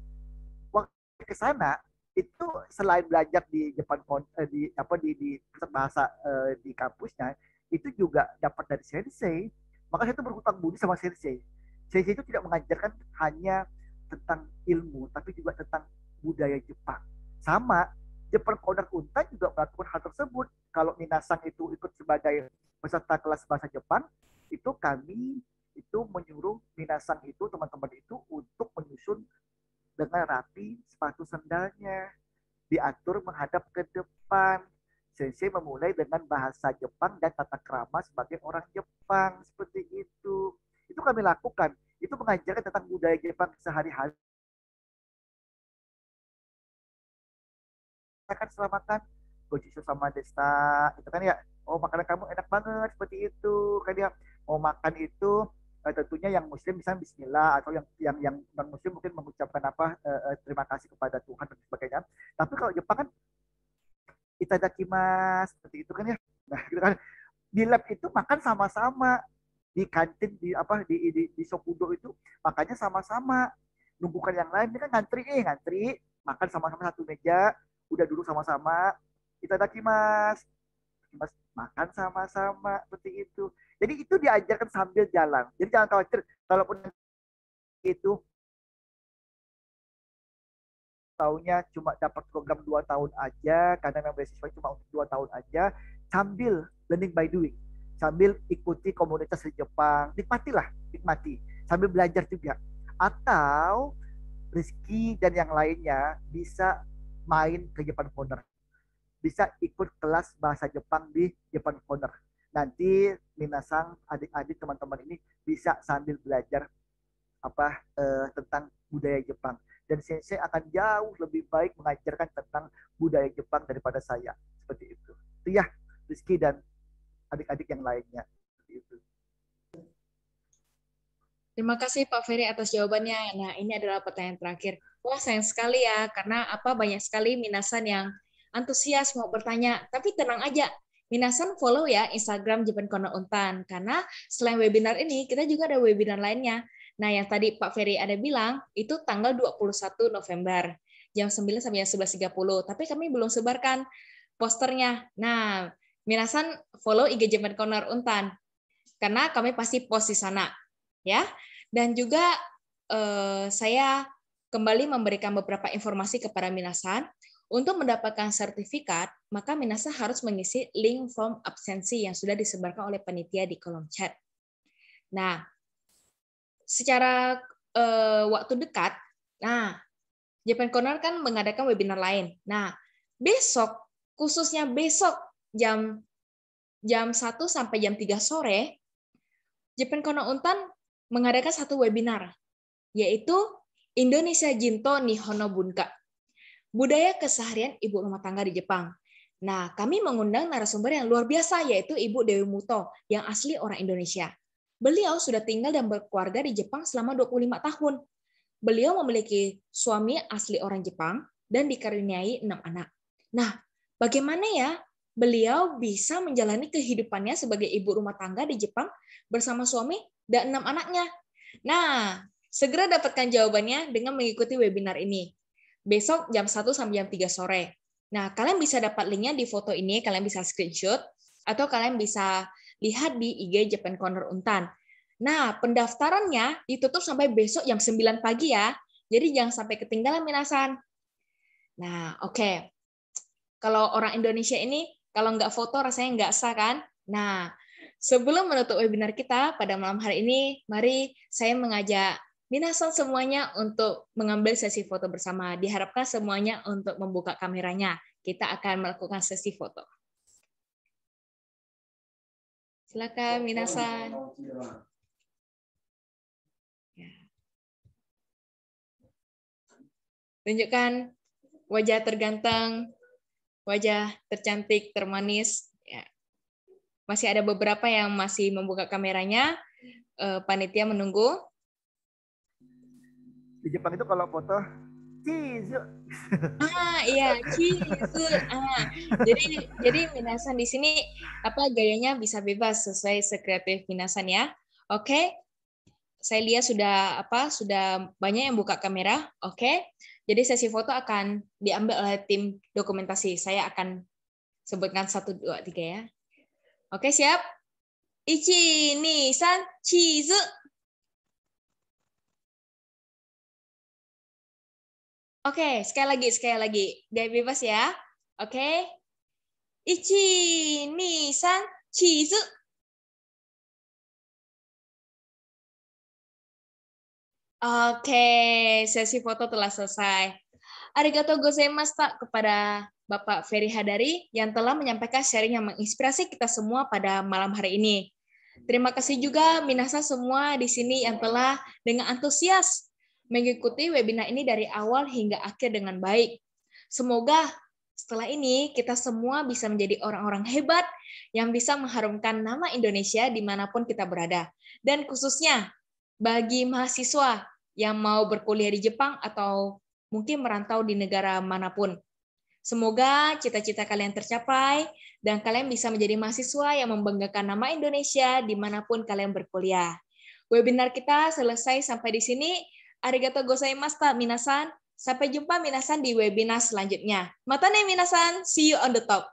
[SPEAKER 2] waktu ke sana itu selain belajar di Jepang di bahasa di kampusnya, itu juga dapat dari sensei. Maka saya itu berhutang budi sama sensei. Sensei itu tidak mengajarkan hanya tentang ilmu, tapi juga tentang budaya Jepang. Sama Jepang Corner Untan juga melakukan hal tersebut. Kalau Minasang itu ikut sebagai peserta kelas bahasa Jepang, itu kami itu menyuruh Minasang itu teman-teman itu untuk menyusun dengan rapi sepatu sendalnya, diatur menghadap ke depan. Sensei memulai dengan bahasa Jepang dan tata krama sebagai orang Jepang, seperti itu. Itu kami lakukan. Itu mengajarkan tentang budaya Jepang sehari-hari. Kan setelah makan gojisu sama desta itu kan ya, oh makanan kamu enak banget seperti itu kan ya. Mau makan itu tentunya yang muslim misalnya bismillah, atau yang non muslim mungkin mengucapkan terima kasih kepada Tuhan dan sebagainya. Tapi kalau Jepang kan itadakimasu seperti itu kan ya. Nah gitu kan, di lab itu makan sama-sama, di kantin di Sokudo itu makannya sama-sama. Nunggukan yang lain ini kan ngantri makan sama-sama satu meja, udah duduk sama-sama, itadakimasu, mas makan sama-sama seperti itu. Jadi itu diajarkan sambil jalan. Jadi jangan khawatir kalaupun itu tahunnya cuma dapat program 2 tahun aja, karena memang beasiswa cuma untuk 2 tahun aja, sambil learning by doing, sambil ikuti komunitas di Jepang, nikmati, sambil belajar juga. Atau Rizky dan yang lainnya bisa main ke Jepang Corner, bisa ikut kelas bahasa Jepang di Jepang Corner. Nanti minasang adik-adik teman-teman ini bisa sambil belajar tentang budaya Jepang. Dan sensei akan jauh lebih baik mengajarkan tentang budaya Jepang daripada saya. Seperti itu. Itu ya, Rizky dan adik-adik yang lainnya. Seperti itu.
[SPEAKER 1] Terima kasih Pak Ferry atas jawabannya. Nah, ini adalah pertanyaan terakhir. Wah, sayang sekali ya, karena banyak sekali minasan yang antusias mau bertanya. Tapi tenang aja, minasan follow ya Instagram Japan Corner Untan, karena selain webinar ini, kita juga ada webinar lainnya. Nah, yang tadi Pak Ferry ada bilang, itu tanggal 21 November, jam 9 sampai jam 11.30. Tapi kami belum sebarkan posternya. Nah, minasan follow IG Japan Corner Untan, karena kami pasti post di sana. Ya, dan juga saya kembali memberikan beberapa informasi kepada minasan. Untuk mendapatkan sertifikat, maka minasan harus mengisi link form absensi yang sudah disebarkan oleh panitia di kolom chat. Nah, secara waktu dekat, Japan Corner kan mengadakan webinar lain. Nah, besok, khususnya besok jam 1 sampai jam 3 sore, Japan Corner Untan mengadakan satu webinar, yaitu Indonesia Jinto Nihonno Bunka, budaya keseharian ibu rumah tangga di Jepang. Nah, kami mengundang narasumber yang luar biasa, yaitu Ibu Dewi Muto, yang asli orang Indonesia. Beliau sudah tinggal dan berkeluarga di Jepang selama 25 tahun. Beliau memiliki suami asli orang Jepang dan dikaruniai 6 anak. Nah, bagaimana ya beliau bisa menjalani kehidupannya sebagai ibu rumah tangga di Jepang bersama suami dan 6 anaknya? Nah, segera dapatkan jawabannya dengan mengikuti webinar ini. Besok jam 1 sampai jam 3 sore. Nah, kalian bisa dapat linknya di foto ini, kalian bisa screenshot, atau kalian bisa lihat di IG Japan Corner Untan. Nah, pendaftarannya ditutup sampai besok jam 9 pagi ya. Jadi jangan sampai ketinggalan minasan. Nah, oke. Kalau orang Indonesia ini, kalau nggak foto rasanya nggak sah kan? Nah, sebelum menutup webinar kita pada malam hari ini, mari saya mengajak minasan semuanya untuk mengambil sesi foto bersama. Diharapkan semuanya untuk membuka kameranya. Kita akan melakukan sesi foto. Silakan minasan. Tunjukkan wajah terganteng, wajah tercantik, termanis. Ya. Masih ada beberapa yang masih membuka kameranya. Panitia menunggu.
[SPEAKER 2] Di Jepang itu kalau foto cheese.
[SPEAKER 1] Iya, cheese. Jadi minasan di sini gayanya bisa bebas sesuai sekreatif minasan ya. Oke. Saya lihat sudah banyak yang buka kamera. Oke. Jadi sesi foto akan diambil oleh tim dokumentasi. Saya akan sebutkan 1, 2, 3 ya. Oke, siap? 1, 2, 3, cheese. Oke, sekali lagi. Gaya bebas ya. Oke. 1, 2, 3, cheese. Oke, sesi foto telah selesai. Arigatou gozaimasu kepada Bapak Ferry Hadari yang telah menyampaikan sharing yang menginspirasi kita semua pada malam hari ini. Terima kasih juga minasan semua di sini yang telah dengan antusias mengikuti webinar ini dari awal hingga akhir dengan baik. Semoga setelah ini kita semua bisa menjadi orang-orang hebat yang bisa mengharumkan nama Indonesia dimanapun kita berada. Dan khususnya bagi mahasiswa yang mau berkuliah di Jepang atau mungkin merantau di negara manapun. Semoga cita-cita kalian tercapai dan kalian bisa menjadi mahasiswa yang membanggakan nama Indonesia dimanapun kalian berkuliah. Webinar kita selesai sampai di sini. Arigatou gozaimasu minasan. Sampai jumpa minasan di webinar selanjutnya. Mata ne minasan, see you on the top.